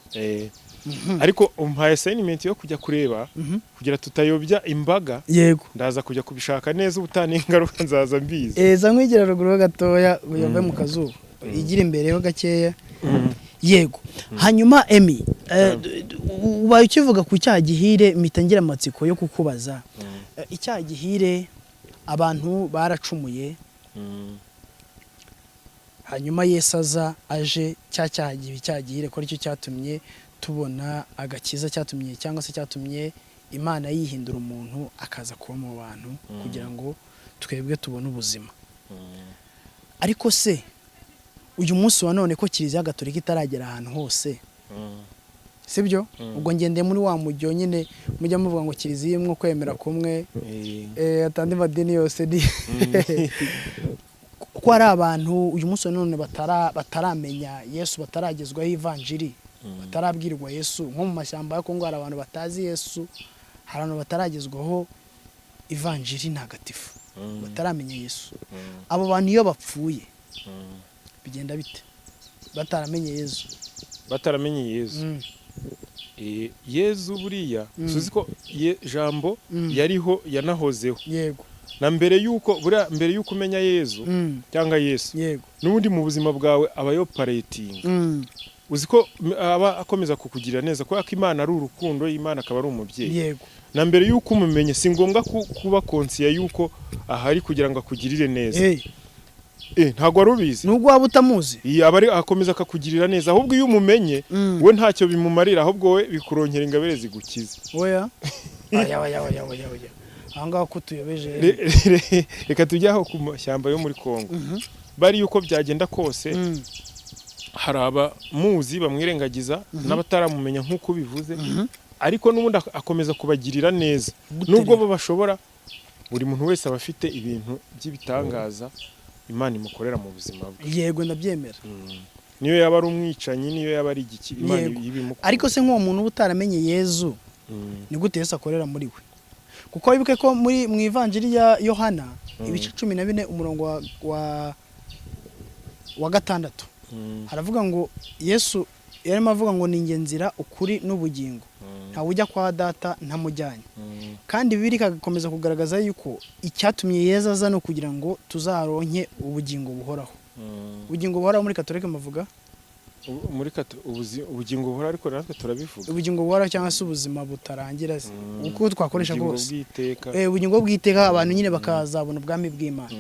Ariko umpaye assignment yo kujya kureba kugira tutayobya imbaga. Yego. Ndaza kujya kubishaka neza ubutani ingaruka nzaza mbizi. Za nkwigira ruguru gatoya uyove mu kazuba. Igira imbere ho gakeya. Yego. Hanyuma Emi, ubaye ukivuga ku cyaha gihire mitangira amatsiko yo kukubaza. Icyaha gihire abantu baracumuye. Hanyuma Yesu aza aje cyaha gihire ko aricyo cyatumye tubona agakiza, cyatumye cyangwa se cyatumye Imana yihindura umuntu akaza kuba mu bantu kugira ngo twebwe tubone ubuzima. Ariko se uyu munsi wa none ko Kiliziya Gatolika itaragera ahantu hose, sibyo? Ubwo ngendeye muri wa mujyo nyine mujya muvuga ngo Kiliziya imwe kwemera kumwe, atandi madini yose di ko ari abantu uyu munsi wa none bataramenya Yesu, bataragezwaho ivanjiri, batarabwirwa Yesu. Nko mu mashyamba ya Kongo hari abantu batazi Yesu, hari abantu bataragezwaho ivanjiri ntagatifu, bataramenya Yesu. Abo bantu iyo bapfuye bigenda bite bataramenye Yesu? Bataramenye Yesu. Yesu buriya suzi ko jambo yariho yanahozeho. Yego. Na mbere yuko umenya Yesu cyangwa Yesu, n'ubundi mu buzima bwawe aba operating. Uzi ko aba akomeza kukugirira neza ko Imana ari urukundo, Imana akaba ari umubyeyi. Yego. Na mbere yuko umumenye si ngombwa kuba konsiya yuko ahari kugira ngo akugirire neza. Ntago warubizi. Nubwo waba utamuzi. Abari akomeza akakugirira neza, ahubwo iyo umumenye we ntacyo bimumarira, ahubwo we bikuronkera ingabire zigukiza. Oya. Aya. Ahangaho ko tuyobeje. Reka tujyaho ku mashyamba yo muri Kongo. Bari yuko byagenda kose hari abamuzi bamwirengagiza n'abataramumenya nk'uko bivuze, ariko n'ubundi akomeza kubagirira neza. Nubwo bo bashobora, buri muntu wese aba afite ibintu by'ibitangaza Imana imukorera mu buzima bwe. Yego, ndabyemera. Niyo yaba ari umwicanyi, niyo yaba ari igiki, Imana ibimukora. Ariko se nk'uwo muntu utaramenye Yesu, ni gute Yesu akorera muri we? Kuko wibuke ko mu ivanjiri ya Yohana ibice 14 umurongo wa 6 haravuga ngo Yesu yarimo avuga ngo ni nzira ukuri n'ubugingo, nta ujya kwa data ntamujyanye. Kandi Bibiliya ikakomeza kugaragaza yuko icyatumye Yesu aza no kugira ngo tuzaronke ubugingo buhoraho. Ubugingo buhoraho muri Katolika mavuga muri ubugingo buhoraho, ariko natwe turabivuga ubugingo buhoraho cyangwa se ubuzima butarangira, uko twakoresha bwose. Ubugingo bw'iteka abantu nyine bakazabona ubwami bw'Imana.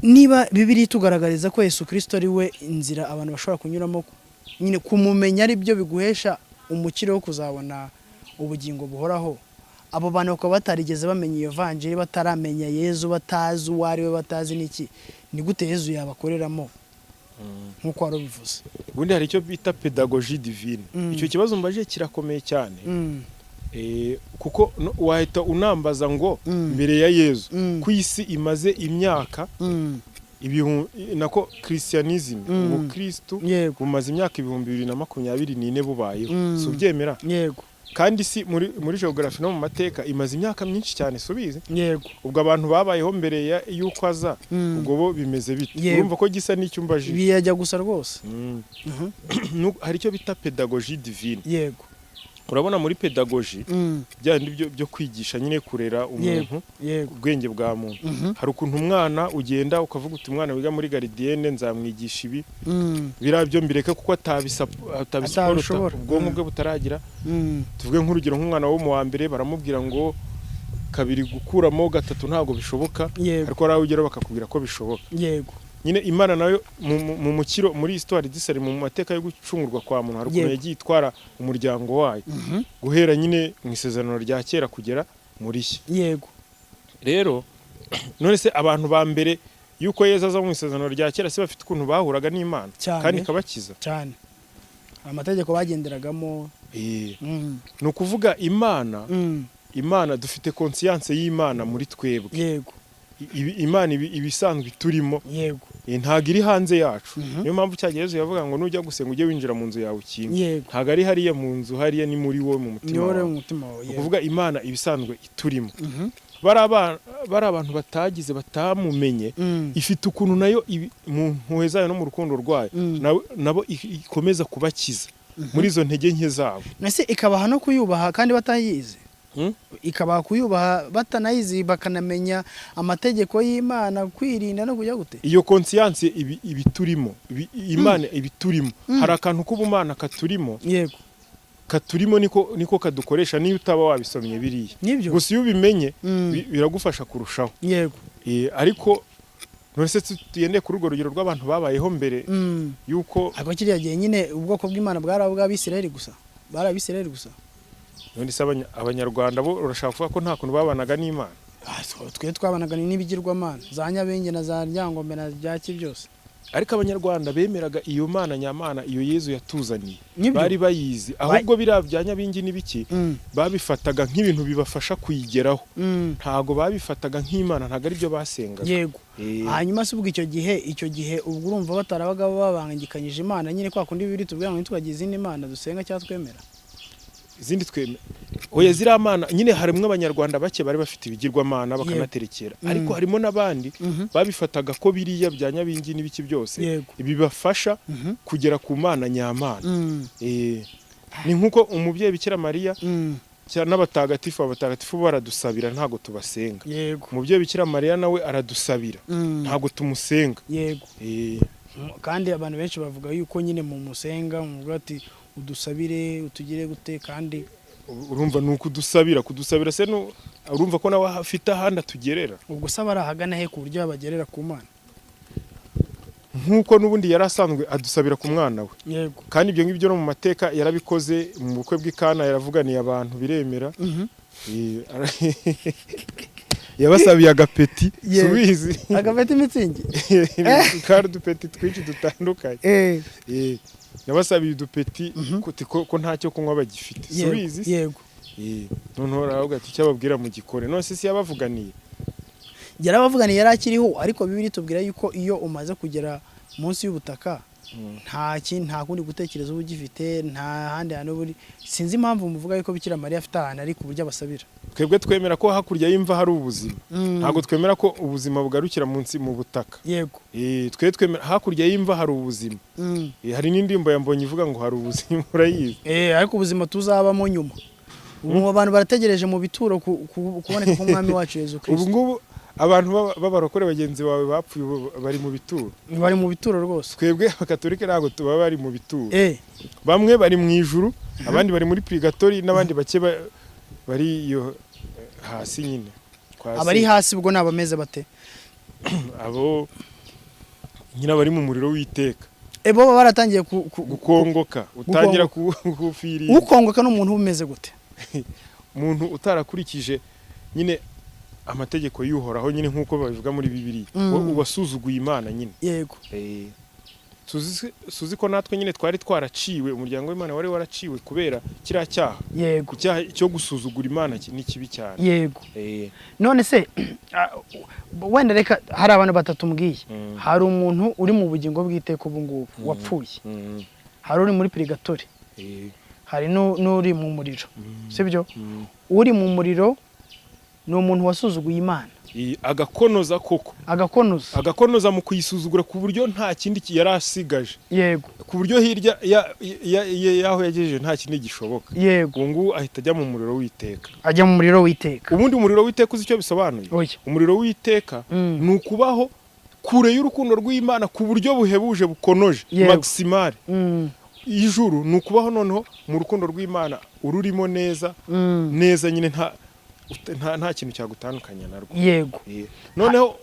Niba Bibiliya tugaragariza ko Yesu Kristo ari we inzira abantu bashobora kunyuramo, nyine kumumenya ari byo biguhesha umukiro wo kuzabona ubugingo buhoraho, abo bantu bakaba batarigeze bamenya iyo vanjiri, bataramenya Yesu, batazi uwo ari we, batazi n'iki, ni gute Yesu yabakoreramo nk'uko wari ubivuze? Ubundi hari icyo bita pedagogie divine. Icyo kibazo mbaje kirakomeye cyane. Kuko wahita unambaza ngo mbere ya Yesu ku isi imaze imyaka nako Christianism, ubukristo bumaze imyaka 2024 bubayeho. So byemera? Yego. kandi si muri geography no mu mateka imaze imyaka myinshi cyane subizi yego ubwo abantu babayeho mbere yuko aza ubwo bo bimeze bite urumva ko gisa n'icyumbaje biyajya gusa rwose hari icyo bita pedagogie divine yego urabona muri pedagogie byandi byo kwigisha nyine kurera umuntu ubwenge bwa muntu hari ukuntu umwana ugenda ukavuga uti umwana wiga muri gardienne nzamwigisha ibi birabyo mbireke kuko atabisupporta ubwonko bwe butaragira tuvuge nk'urugero nk'umwana wo mu wa mbere baramubwira ngo kabiri gukuramo gatatu ntago bishoboka ariko arawugera bakakubwira ko bishoboka yego nyine Imana nayo mu mukiro muri histoire d'Israël mu mateka yo gucungurwa kwa muntu hari ukuntu yagiye itwara umuryango wayo guhera nyine mu isezerano rya kera kugera muri shya yego rero none se abantu ba mbere yuko Yesu aza mu isezerano rya kera se bafite ukuntu bahuraga n'Imana kandi kabakiza cyane amategeko bagenderagamo no kuvuga Imana dufite conscience y'Imana muri twebwe yego Imana ibisanzwe turimo yego ntago iri hanze yacu niyo mpamvu cyagerezo yavuga ngo nujya gusenga ujye winjira mu nzu yawe ukinga ntago ari hariya mu nzu hariya ni muri wowe mu mutima wawe kuvuga Imana ibisanzwe iturimo bari abantu batagize batamumenye ifite ukuntu nayo mu mpuhwe zayo no mu rukundo rwayo nabo ikomeza kubakiza muri izo ntege nke zabo nase ikabaha no kuyubaha kandi batayizi ikabaha kuyubaha batanayizi bakanamenya amategeko y'Imana kwirinda no kujya gute iyo conscience ibiturimo Imana ibiturimo hari akantu k'ubumana katurimo yego katurimo niko kadukoresha niyo utaba wabisomye biriya gusa iyo ubimenye biragufasha kurushaho yego ariko none se tuyende kuri urwo rugero rw'abantu babayeho mbere yuko ariko kiriya gihe nyine ubwoko bw'Imana bw'Abisirayeli gusa barabisirayeli gusa none se abanyarwanda bo urashaka kuvuga ko nta kuntu babanaga n'Imana twe twabanaga n'ibigirwamana za Nyabenge na za Ryangombe na byaki byose ariko abanyarwanda bemeraga iyo Mana nyamana iyo Yesu yatuzaniye bari bayizi ahubwo bya Nyabingi n'ibiki babifataga nk'ibintu bibafasha kuyigeraho ntago babifataga nk'Imana ntago ari byo basengaga yego hanyuma se ubwo icyo gihe ubwo urumva batarabaga babangikanyije Imana nyine kwa kundi bibiri tubwira ngo ntitwagize izindi Mana dusenga cyangwa twemera izindi tweme oya ziramana nyine harimo abanyarwanda bake bari bafite ibigirwamana bakanaterekera ariko harimo nabandi babifataga ko biriya bya Nyabingi n'ibiki byose ibibafasha kugera ku Mana nyamana ni nkuko umubyeyi Bikira Mariya n'abatagatifu baradusabira ntago tubasenga umubyeyi Bikira Mariya nawe aradusabira ntago tumusenga yego kandi abantu benshi bavuga yuko nyine mu musenga mu ati udusabire utugire gute kandi urumva nuko kudusabira se urumva ko nawe afite ahandi atugerera ubwo saba arahagana he ku buryo yabagerera ku Mana nkuko nubundi yari asanzwe adusabira ku mwana we yego kandi ibyo ngibyo no mu mateka yarabikoze mu bukwe bw'Ikana yaravuganiye abantu biremera yabasabiye agapeti subizi agapeti mitsingi kandi dupeti twinshi dutandukanye yabasabiye udupeti ko ntacyo kunywa bagifite subizi yego noneho aravuga ati cyababwira mu gikore none se yabavuganiye yarabavuganiye yarakiriho ariko bibiri tubwira yuko iyo umaze kugera munsi y'ubutaka nta kundi gutekereza ubu gifite nta handi hantu buri sinzi impamvu muvuga yuko Bikira Mariya afite ahantu ari ku buryo abasabira twebwe twemera ko hakurya y'imva hari ubuzima ntago twemera ko ubuzima bugarukira munsi mu butaka yego twe twemera hakurya y'imva hari ubuzima hari n'indimbo yambonye ivuga ngo hari ubuzima urayizi ariko ubuzima tuzabamo nyuma ubu abantu barategereje mu bituro kuboneka k'umwami wacu Yesu Kristo ubu ngubu abantu b'abarokore bagenzi bawe bapfuye bari mu bituro rwose twebwe abakatolika ntago tuba bari mu bituro bamwe bari mu ijuru abandi bari muri purgatori n'abandi bake bari iyo hasi nyine abari hasi ubwo nabameze bate abo nyina bari mu muriro w'iteka bo baratangiye gukongoka utangira kufiri ukongoka n'umuntu umeze gute umuntu utarakurikije nyine amategeko y'uhoraho nyine nkuko babivuga muri Bibiliya ubasuzuguye Imana nyine yego suzi ko natwe nyine twari twaraciwe umuryango w'Imana wari waraciwe kubera kiriya cyaha yego cyo gusuzugura Imana ni kibi cyane yego none se wenda reka hari abantu batatu mbwiye hari umuntu uri mu bugingo bw'iteka ubu ngubu wapfuye hari uri muri purgatori hari n'uri mu muriro sibyo uri mu muriro ni umuntu wasuzuguye Imana agakonoza koko agakonoza mu kuyisuzugura ku buryo nta kindi yari asigaje yego ku buryo hirya yaho yagejeje nta kindi gishoboka yego ngo ahita ajya mu muriro w'iteka ajya mu muriro w'iteka ubundi umuriro w'iteka uzi icyo bisobanuye umuriro w'iteka ni ukubaho kure y'urukundo rw'Imana ku buryo buhebuje bukonoje maximale ijuru ni ukubaho noneho mu rukundo rw'Imana ururimo neza neza nyine nta kintu cyagutandukanya narwo yego noneho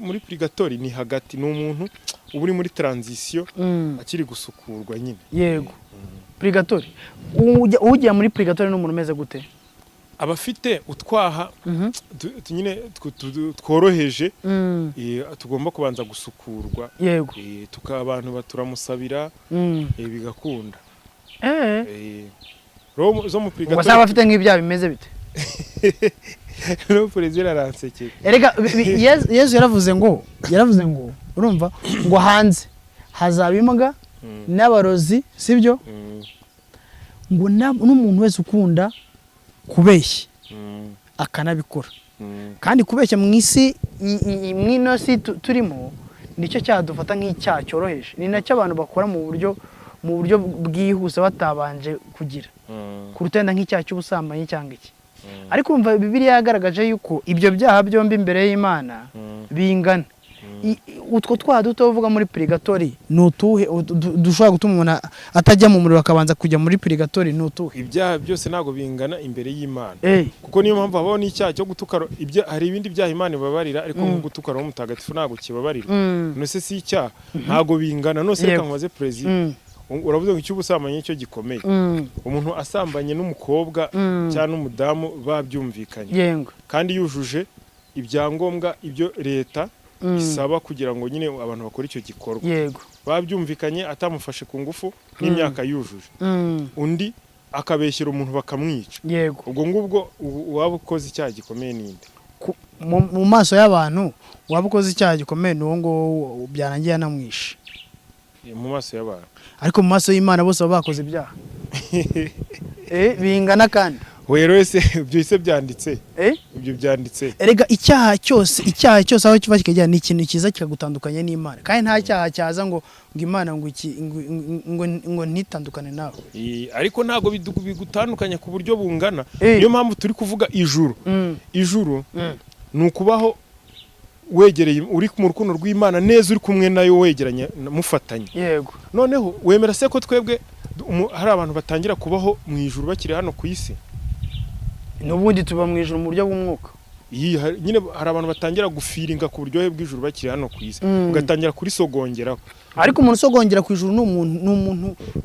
muri purgatori ni hagati ni umuntu uba uri muri transition akiri gusukurwa nyine yego purgatori ujya muri purgatori n'umuntu umeze gute abafite utwaha nyine tworoheje tugomba kubanza gusukurwa yego abantu baturamusabira bigakunda zo mu purgatori wasaba afite nk'ibyaha bimeze bite no perezida aransekeye erega Yesu yaravuze ngo urumva ngo hanze hazaba imbwa n'abarozi sibyo ngo n'umuntu wese ukunda kubeshya akanabikora kandi kubeshya mu isi mw'ino si turimo nicyo cyadufata nk'icyaha cyoroheje ni nacyo abantu bakora mu buryo bwihuse batabanje kugira kurutenda nk'icyaha cy'ubusambanyi cyangwa iki ariko umva Bibiliya yagaragaje yuko ibyo byaha byombi imbere y'Imana bingana utwo twaha duto uvuga muri purgatori ni utuhe dushobora gutuma umuntu atajya mu muriro akabanza kujya muri purgatori ni utuhe ibyaha byose ntabwo bingana imbere y'Imana kuko niyo mpamvu habaho n'icyaha cyo gutuka hari ibindi byaha Imana ibabarira ariko nko gutuka Roho Mutagatifu ntabwo kibabarira none se si icyaha ntabwo bingana nose reka nkubaze perezida uravuze ngo icy'ubusambanyi cyo gikomeye umuntu asambanye n'umukobwa cyangwa n'umudamu babyumvikanye kandi yujuje ibyangombwa ibyo leta isaba kugira ngo nyine abantu bakora icyo gikorwa babyumvikanye atamufashe ku ngufu n'imyaka yujuje undi akabeshyira umuntu bakamwica ubwo ngubwo waba ukoze icyaha gikomeye n'indi mu maso y'abantu waba ukoze icyaha gikomeye n'uwo ngo byarangiye anamwishe mu maso y'abantu ariko mu maso y'Imana bose baba bakoze ibyaha bingana kandi wero ese ibyo ise byanditse ibyo byanditse erega icyaha cyose aho kiva kikajya ni ikintu kiza kikagutandukanya n'Imana kandi nta cyaha cyaza ngo Imana ngo ntitandukane nawe ariko ntago bigutandukanya ku buryo bungana niyo mpamvu turi kuvuga ijuru ni ukubaho wegereye uri mu rukundo rw'Imana neza uri kumwe nayo wegeranye mufatanye yego noneho wemera se ko twebwe hari abantu batangira kubaho mu ijuru bakiri hano ku isi n'ubundi tuba mu ijuru mu buryo bw'umwuka nyine hari abantu batangira gufiringa ku buryohe bw'ijuru bakiri hano ku isi ugatangira kurisogongeraho ariko umuntu usogongera ku ijuru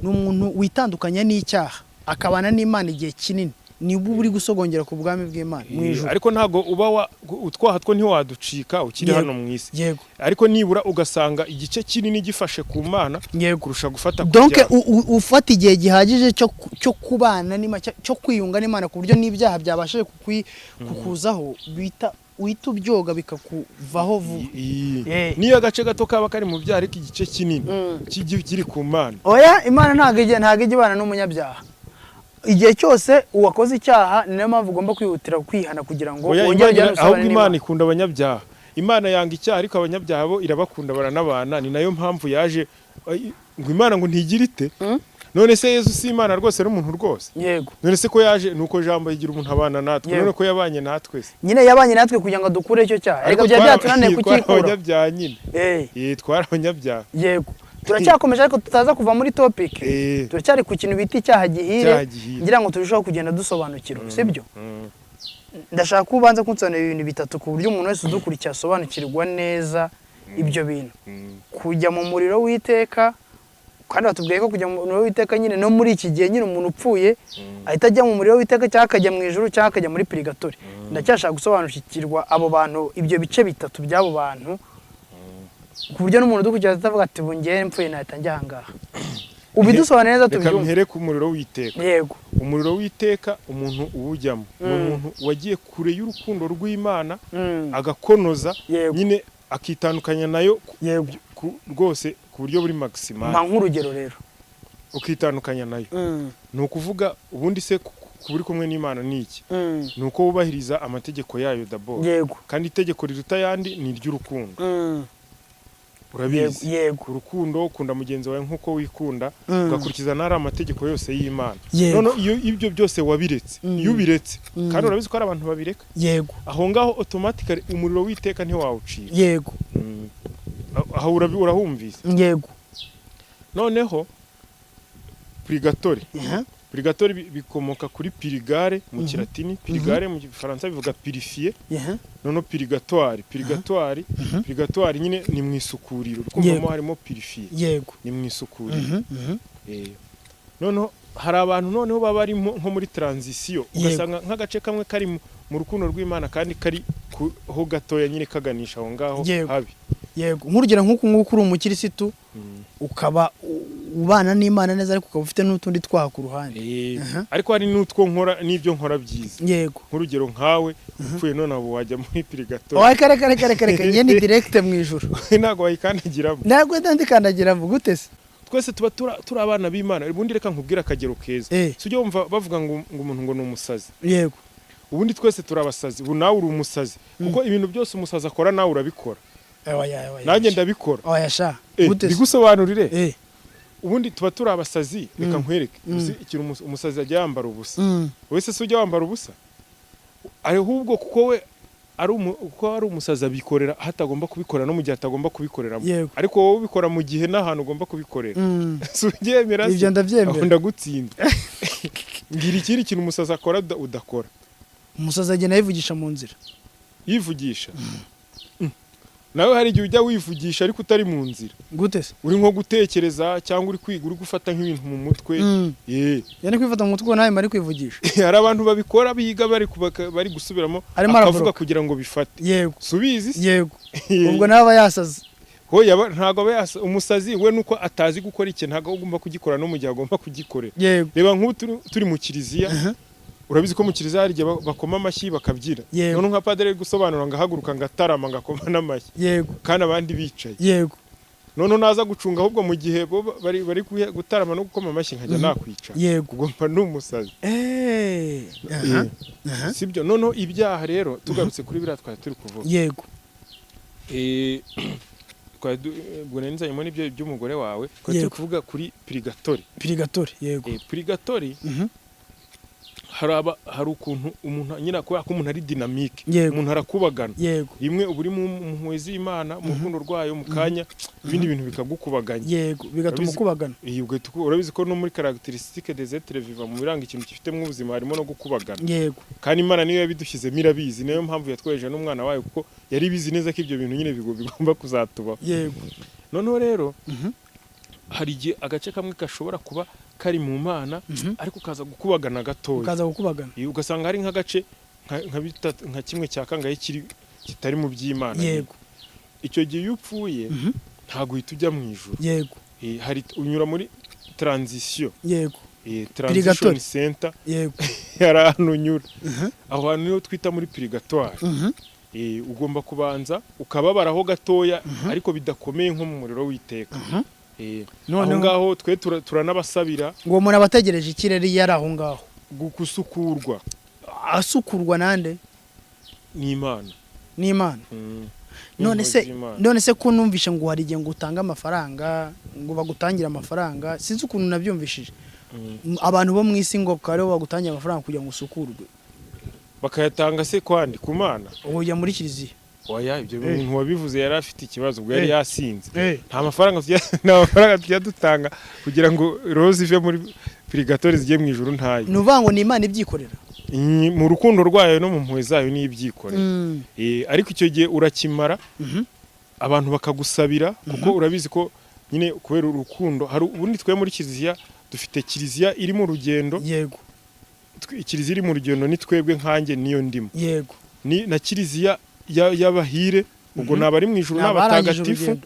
ni umuntu witandukanya n'icyaha akabana n'Imana igihe kinini niba uri gusogongera ku bwami bw'Imana mu ijuru ariko ntago uba utwaha two ntiwaducika ukiri hano mu isi yego ariko nibura ugasanga igice kinini gifashe ku Mana kurusha gufata donc ufata igihe gihagije cyo kubana cyo kwiyunga n'Imana ku buryo n'ibyaha byabashije kukuzaho uhita ubyoga bikakuvaho vuba niyo agace gato kaba kari mu byaha ariko igice kinini kiri ku Mana oya Imana ntago ijya ibana n'umunyabyaha igihe cyose uwakoze icyaha ni nayo mpamvu ugomba kwihutira kwihana kugira ngo wongere ujyane ahubwo Imana ikunda abanyabyaha Imana yanga icyaha ariko abanyabyaha bo irabakunda baranabana ni nayo mpamvu yaje ngo Imana ngo ntigira ite none se Yesu si Imana rwose n'umuntu rwose yego none se ko yaje nuko jambo yigira umuntu abana natwe none ko yabanye natwe se nyine yabanye natwe kugira ngo dukure icyo cyaha ariko byatunaniye kukikura abanyabyaha nyine twara abanyabyaha yego turacyakomeje ariko tutaza kuva muri topic turacyari ku kintu bita icyaha gihire ngira ngo turusheho kugenda dusobanukirwa sibyo ndashaka kubanza kunsobanurira ibintu bitatu ku buryo umuntu wese udukurikiye asobanukirwa neza ibyo bintu kujya mu muriro w'iteka kandi batubwiye ko kujya mu muriro w'iteka nyine no muri iki gihe nyine umuntu upfuye ahita ajya mu muriro w'iteka cyangwa akajya mu ijuru cyangwa akajya muri purgatori ndacyashaka gusobanukirwa abo bantu ibyo bice bitatu by'abo bantu ku buryo n'umuntu udukurikiye atavuga ati bungere mpfuye nahita njya ahangaha ubidusobanura neza tubyumve reka muhere ku muriro w'iteka yego umuriro w'iteka umuntu uwujyamo ni umuntu wagiye kure y'urukundo rw'Imana agakonoza nyine akitandukanya nayo rwose ku buryo buri maximale nk'urugero rero ukitandukanya nayo ni ukuvuga ubundi se kuba uri kumwe n'Imana ni iki ni uko wubahiriza amategeko yayo d'abord yego kandi itegeko riruta ayandi ni iry'urukundo urabizi yego urukundo ukunda mugenzi wawe nk'uko wikunda ugakurikiza n'ari amategeko yose y'Imana Yego. none iyo ibyo byose wabiretse iyo ubiretse kandi urabizi ko ari abantu babireka yego aho ngaho automatically umuriro w'iteka ntiwawucira yego aho urahumvise yego noneho purgatori bikomoka kuri purgare mu kilatini purgare mu gifaransa bivuga purifier noneho purgatoire nyine ni mu isukuriro twumvamo harimo purifier yego ni mu isukuriro noneho hari abantu noneho baba bari nko muri transition ugasanga nk'agace kamwe kari mu rukundo rw'Imana kandi kari ho gatoya nyine kaganisha aho ngaho habi yego nk'urugero nk'uku uri umukirisitu ukaba ubana n'Imana neza ariko ukaba ufite n'utundi twaha ku ruhande ariko hari n'utwo nkora n'ibyo nkora byiza yego nk'urugero nkawe upfuye none abo wajya muri purgatori kare njye ni direct mu ijuru ntago wayikandagiramo ntabwo ndandikandagiramo gute se twese tuba turi abana b'Imana ubundi reka nkubwira akagero keza si ujya wumva bavuga ngo umuntu ngo ni umusazi yego ubundi twese turabasazi ubu nawe uri umusazi kuko ibintu byose umusazi akora nawe urabikora nanjye ndabikora bigusobanurire ubundi tuba turi abasazi reka nkwereke ikintu umusazi ajya yambara ubusa wese se ujya wambara ubusa ahubwo kuko we ari umusazi abikorera hatagomba kubikorera no mu gihe atagomba kubikoreramo ariko wowe ubikora mu gihe n'ahantu ugomba kubikorera si ubyemera ibyo ndabyemera ndagutsinda ngira ikindi kintu umusazi akora udakora umusazi agenda yivugisha mu nzira yivugisha nawe hari igihe ujya wivugisha ariko utari mu nzira gute se uri nko gutekereza cyangwa uri kwiga uri gufata nk'ibintu mu mutwe yani kwifata mu mutwe nawe mari kwivugisha hari abantu babikora biga bari gusubiramo akavuga kugira ngo bifate yego subizi yego ubwo nawe yasaze hoya ntago abayasa umusazi we nuko atazi gukora ikintu ntago agomba kugikora no mu gihe agomba kugikorera reba nk'ubu turi mu kiliziya urabizi ko mu kiliziya hari igihe bakoma amashyi bakabyina none nka padiri ari gusobanura ngahaguruka ngatarama ngakoma n'amashyi kandi abandi bicaye yego none naza gucunga ahubwo mu gihe bari gutarama no gukoma amashyi nkajya nakwica ugomba n'umusazi sibyo none ibyaha rero tugarutse kuri biriya twari turi kuvuga yego ubwo nenzanyemo n'ibyo by'umugore wawe twari turi kuvuga kuri purgatori yego purgatori hari ukuntu umuntu nyine kubera ko umuntu ari dinamike umuntu arakubagana rimwe uba uri mu mpuhwe z'Imana mu rukundo rwayo mu kanya ibindi bintu bikagukubaganya bigatuma ukubagana urabizi ko no muri caractéristique des êtres vivants mu biranga ikintu gifitemo ubuzima harimo no gukubagana kandi Imana niyo yabidushyizemo irabizi niyo mpamvu yatwejeje n'umwana wayo kuko yari bizi neza ko ibyo bintu nyine bigomba kuzatubaho noneho rero hari igihe agace kamwe gashobora kuba kari mu Mana ariko kaza gukubagana gatoya ugasanga hari nk'agace nka kimwe cya kangahe kitari mu by'Imana icyo gihe iyo upfuye ntago uhita ujya mu ijuru hari unyura muri transition transition center hari ahantu unyura aho hantu niho twita muri purgatoire ugomba kubanza ukababaraho gatoya ariko bidakomeye nko mu muriro w'iteka aho ngaho twe turanabasabira ngo umuntu abategereje ikirere yari aho ngaho gusukurwa asukurwa nande n'Imana none se ko numvishe ngo hari igihe ngo utanga amafaranga ngo bagutangira amafaranga sinzi ukuntu nabyumvishije abantu bo mu isi ngo kare bagutangira amafaranga kugira ngo usukurwe bakayatanga se kwandi ku Mana ujya muri kiliziya oya ibyo bintu wabivuze yari afite ikibazo ubwo yari yasinze nta mafaranga tujya dutanga kugira ngo roze ive muri purgatori zigiye mu ijuru ntayo ni uvuga ngo ni Imana ibyikorera mu rukundo rwayo no mu mpuhwe zayo ni ibyikorera ariko icyo gihe urakimara abantu bakagusabira kuko urabizi ko nyine kubera urukundo hari ubundi twe muri kiliziya dufite kiliziya iri mu rugendo kiliziya iri mu rugendo ni twebwe nkanjye niyo ndimo na kiliziya y'abahire ubwo nabari mu ijuru n'abatagatifu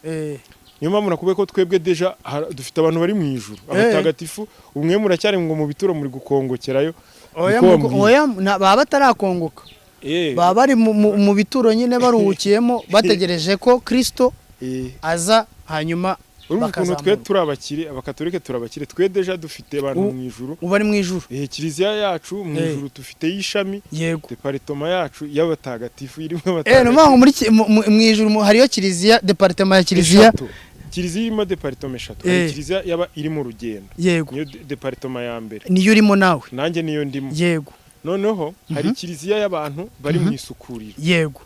niyo mpamvu nakubwiye ko twebwe deja dufite abantu bari mu ijuru abatagatifu umwe muracyari ngo mu bituro muri gukongokerayo baba batarakongoka baba bari mu bituro nyine baruhukiyemo bategereje ko Kristo aza hanyuma urumva ukuntu twe turabakire abakatolike turabakire twe deja dufite abantu mu ijuru uba ari mu ijuru kiliziya yacu mu ijuru dufite y'ishami yego departement yacu y'abatagatifu irimo abatagatifu no muri mu ijuru hariyo kiliziya departement ya kiliziya kiliziya irimo departement 3 hari kiliziya yaba iri mu rugendo yego niyo departement ya mbere niyo urimo nawe nanjye niyo ndimo yego noneho hari kiliziya y'abantu bari mu isukuriro yego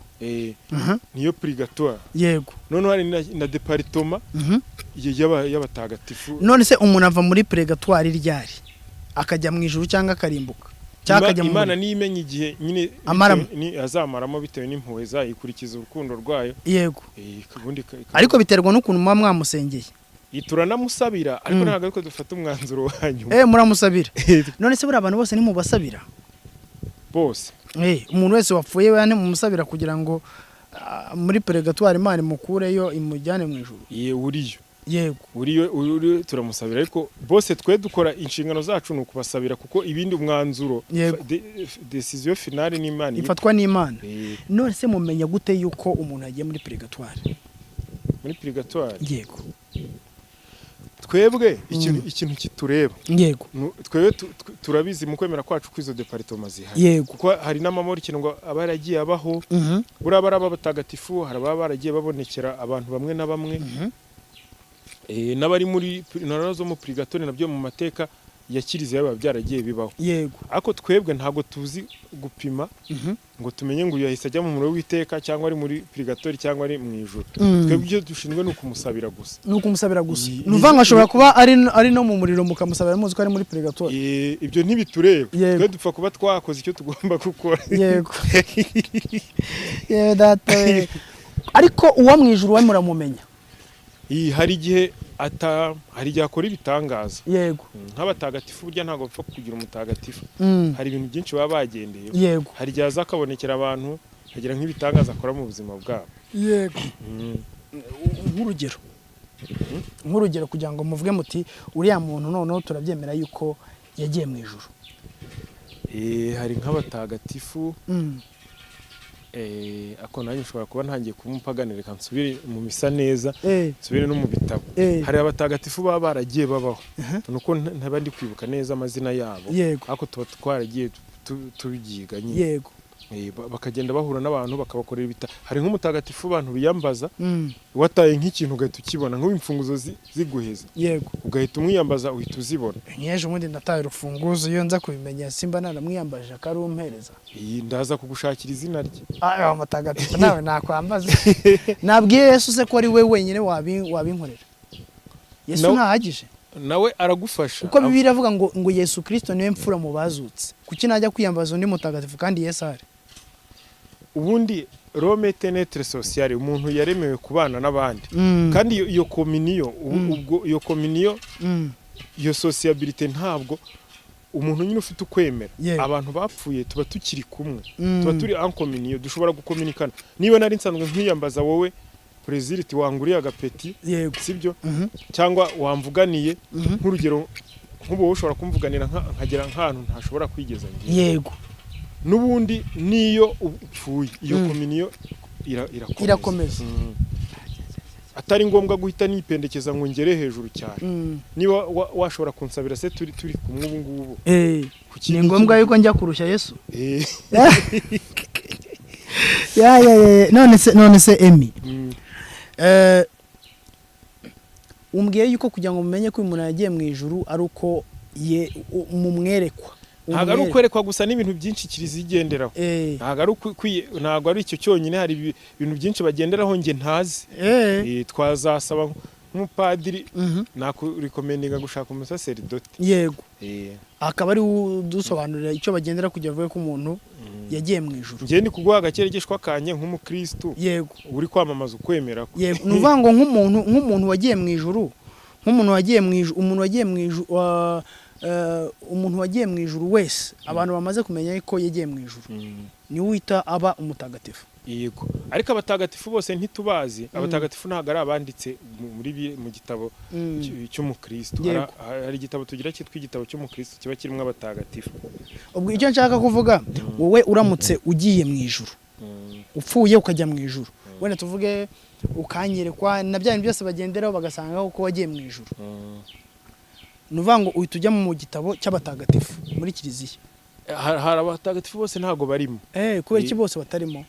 niyo purgatoire yego noneho hari na departement y'abatagatifu none se umuntu ava muri purgatoire ryari akajya mu ijuru cyangwa akarimbuka cyangwa akajya mu Imana nimenye igihe nyine azamaramo bitewe n'impuhwe zayo ikurikiza urukundo rwayo yego ariko biterwa n'ukuntu muba mwamusengeye turanamusabira ariko ntabwo ariko dufata umwanzuro wanyu muramusabira none se buri abantu bose nimubasabira bose umuntu wese wapfuye bane mumusabira kugira ngo muri purgatoire Imana imukureyo imujyane mu ijuru uriyo yego uriyo turamusabira ariko bose twe dukora inshingano zacu no kubasabira kuko ibindi umwanzuro decision finale n'Imana ifatwa n'Imana none se mumenya gute yuko umuntu yagiye muri purgatoire yego twebwe ikintu kitureba yego twebwe turabizi mu kwemera kwacu kwizo departement zihari yego kuko hari n'amamori kintu abaragiye abaho buri abara batagatifu hari abaragiye babonekera abantu bamwe na bamwe n'abari muri narazo mu purgatoire nabyo mu mateka ya kiliziya yaba byaragiye bibaho yego ariko twebwe ntago tuzi gupima ngo tumenye ngo yahise ajya mu muriro w'iteka cyangwa ari muri purgatoire cyangwa ari mu ijuru twebwe ibyo dushinzwe no kumusabira gusa nuvanga ashobora kuba ari no mu muriro mukamusabira muzi ko ari muri purgatoire ibyo ntibitureba twe dupfa kuba twakoze icyo tugomba gukora yego data ariko uwo mu ijuru we muramumenya hari igihe akora ibitangaza yego nk'abatagatifu burya ntabwo bapfa kugira umutagatifu hari ibintu byinshi baba bagendeye yego hari igihe azakabonekera abantu hagira nk'ibitangaza akora mu buzima bwabo yego nk'urugero kugira ngo muvuge muti uriya muntu noneho turabyemera yuko yagiye mu ijuru hari nk'abatagatifu ako nanjye ushobora kuba ntangiye kumupagana reka nsubire mu misa neza nsubire no mu bitabo hari abatagatifu baba baragiye babaho nuko ntabandi kwibuka neza amazina yabo ariko tuba twaragiye tubyiga nyine yego bakagenda bahura n'abantu bakabakorera hari nk'umutagatifu abantu biyambaza wataye nk'ikintu ugahita ukibona nk'imfunguzo ziguheza yego ugahita umwiyambaza uhita uzibona nyeje ubundi ndataye urufunguzo iyo nza kubimenya simba naramwiyambaje akarumpereza ndaza kugushakira izina rye mutagatifu nawe nakwambaza nabwiye Yesu se ko ari we wenyine wabinkorera Yesu ntahagije nawe aragufasha uko Bibiliya avuga ngo Yesu Kristo niwe mfura mu bazutse kuki najya kwiyambaza undi mutagatifu kandi Yesu ari ubundi Rome tenetre sociale umuntu yaremewe kubana n'abandi kandi iyo communion ubwo iyo communion iyo sociabilité ntabwo umuntu nyine ufite ukwemera abantu bapfuye tuba tukiri kumwe tuba turi en communion dushobora gukominikana niba nari nsanzwe nkiyambaza wowe Preziliti wanguriye agapeti sibyo cyangwa wamvuganiye nk'urugero nk'ubu ushobora kumvuganira nkagera nk'ahantu ntashobora kwigeza yego nubundi niyo upfuye iyo communion irakomeza atari ngombwa guhita nipendekeza ngo ngere hejuru cyane niba washobora kunsabira se turi kumwe ubu ngubu ni ngombwa yuko njya kurusha Yesu none se Emi umbwiye yuko kugira ngo mumenye ko umuntu yagiye mu ijuru ari uko mumwerekwa ntabwo ari ukwerekwa gusa n'ibintu byinshi kirizi igenderaho ntabwo ari icyo cyonyine hari ibintu byinshi bagenderaho nge ntazi twazasaba nk'umupadiri nakurikomeninga gushaka umusaseridoti yego akaba ari udusobanurira icyo bagendera kugira ngo ko umuntu yagiye mu ijuru ngiye ndi kuguha agakeregeshwa kanye nk'umukristo yego uri kwamamaza ukwemera ko yego nuvuga ngo nk'umuntu wagiye mu ijuru umuntu wagiye mu ijuru wese abantu bamaze kumenya ko yagiye mu ijuru ni wita aba umutagatifu yego ariko abatagatifu bose ntitubazi abatagatifu ntago ari abanditse mu gitabo cy'umukristo hari igitabo tugira cyitwa igitabo cy'umukristo kiba kirimo abatagatifu ubwo icyo nshaka kuvuga wowe uramutse ugiye mu ijuru upfuye ukajya mu ijuru wenda tuvuge ukanyerekwa na bya bintu byose bagenderaho bagasanga ko wagiye mu ijuru. Nuvuga ngo uhita ujya mu gitabo cy'abatagatifu muri kiliziya. hari abatagatifu bose ntago barimo. Kubera iki bose batarimo?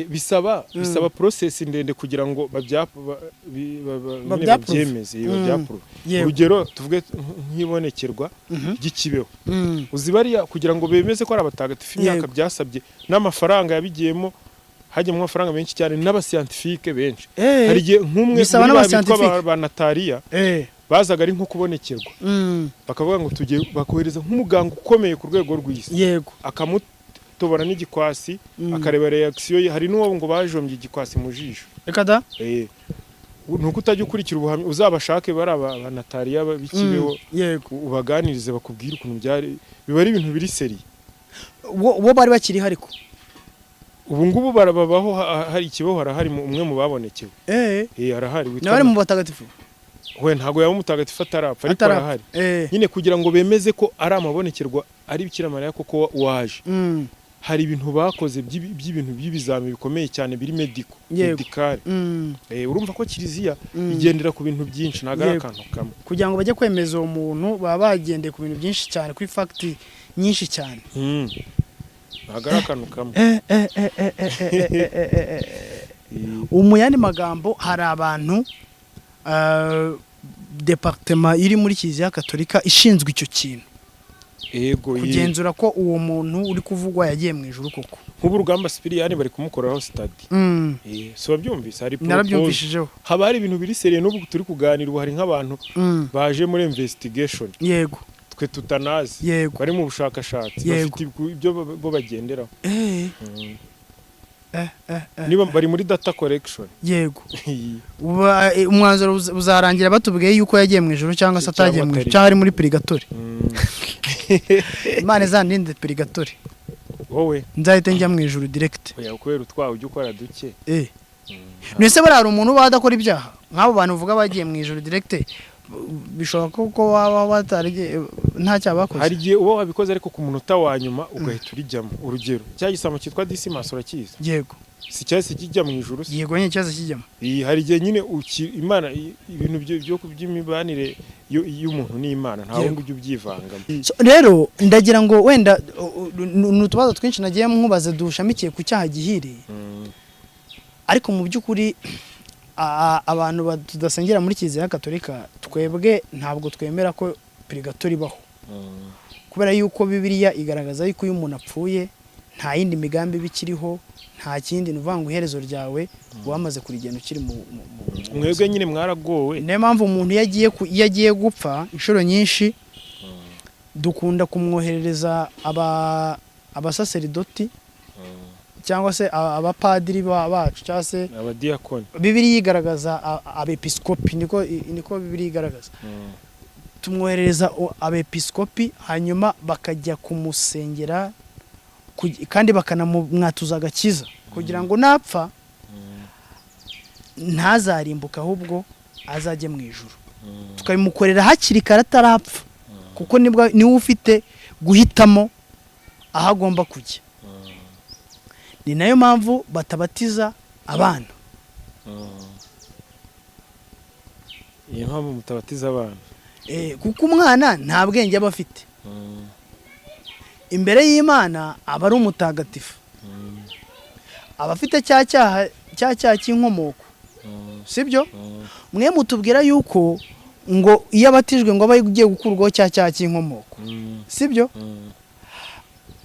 Bisaba process ndende kugira ngo babyemeze babyapro. Urugero tuvuge nk'ibonekerwa ry'ikibeho. Uzibariya kugira ngo bemeze ko ari abatagatifu imyaka byasabye n'amafaranga yabigiyemo hajye mu mafaranga menshi cyane n'abascientifique benshi. Hari gihe nk'umwe bitwa ba Natalia bazaga ari nko kubonekerwa. Bakavuga ngo tugiye bakohereza nk'umuganga ukomeye ku rwego rw'isi. Yego. Tubona n'igikwasi akareba reaction ye. Hari n'uwo ngo bajombye igikwasi mu jisho. Reka da nuko utajya ukurikira ubuhamya uzabashake bari aba Natalia bikibeho ubaganirize bakubwira ukuntu byari biba ari ibintu biri seri. Wo bari bakiri hariko ubu ngubu barababaho. Hari ikibeho harahari umwe mu babonekewe. Arahari witwa nabari mu batagatifu. We ntago yaba mutagatifu atarapfa ariko arahari. Nyine kugira ngo bemeze ko ari amabonekerwa ari Bikira Mariya koko waje. Hari ibintu bakoze by'ibintu by'ibizami bikomeye cyane biri medical. Urumva ko kiliziya igendera ku bintu byinshi ntago ari akantu kamwe. Kugira ngo bajye kwemeza uwo muntu baba bagendeye ku bintu byinshi cyane kuri fact nyinshi cyane. Ntago ari akantu kamwe. Umuyandi magambo hari abantu departement iri muri Kiliziya Katolika ishinzwe icyo kintu. Kugenzura ko uwo muntu uri kuvugwa yagiye mu ijuru koko. Nk'uburugamba Sipiriyani bari kumukoraho study. So babyumvise hari narabyumvishijeho. Haba hari ibintu biri seriye n'ubu turi kuganira ubu hari nk'abantu baje muri investigation. Yego. Twe tutanazi. Bari mu bushakashatsi bafite ibyo bo bagenderaho. Niba bari muri data collection. Yego. Umwanzuro uzarangira batubwiye yuko yagiye mu ijuru cyangwa se atagiye mu ijuru cyangwa ari muri purgatori. Imana izandinde purgatori. Wowe nzahita njya mu ijuru direct. Oya kwera utwawe ujye ukora duke. Nese barara umuntu badakora ibyaha nk'abo bantu uvuga bagiye mu ijuru direct bishoboka ko waba watarige nta cyabakoze. Hari gihe uba wabikoze ariko ku munota wa nyuma ugahita urijyamo. Urugero cya gisamo cyitwa Dismas urakiza. Yego. Si cyase kijya mu ijuru. Yego nyine cyaze kijyamo. Hari gihe nyine Imana ibintu byo kubyimibanire y'umuntu n'Imana ntawe ngo ujye ubyivangamo. Rero ndagira ngo wenda nutubazo twinshi nagiye nkubaze dushamikiye ku cyaha gihiri. Ariko mu by'ukuri abantu tudasengera muri Kiliziya Katolika twebwe ntabwo twemera ko purgatori baho. Kubera yuko Bibiliya igaragaza yuko uyu umuntu apfuye nta yindi migambi bikiriho nta kindi nuvuga ngo iherezo ryawe wamaze kurigenda ukiri mu mwebwe nyine mwaragowe. Niyo mpamvu umuntu yagiye gupfa inshuro nyinshi dukunda kumwoherereza abasaseridoti cyangwa se abapadiri bacu cyangwa se abadiakoni. Bibiliya igaragaza abepiskopi niko Bibiliya igaragaza. Tumwoherereza abepiskopi hanyuma bakajya kumusengera kandi bakanamwatuza agakiza kugira ngo napfa ntazarimbuka ahubwo azajye mu ijuru. Tukabimukorera hakiri kare atarapfa kuko niwe ufite guhitamo aho agomba kujya. Ni nayo mpamvu batabatiza abana. Iyo mpamvu mutabatiza abana. Kuko umwana nta bwenge aba afite. Imbere y'Imana aba ari umutagatifu. Aba afite cya cyaha cy'inkomoko. Sibyo? Mwe mutubwira yuko ngo iyo abatijwe ngo aba agiye gukurwaho cya cyaha cy'inkomoko. Sibyo?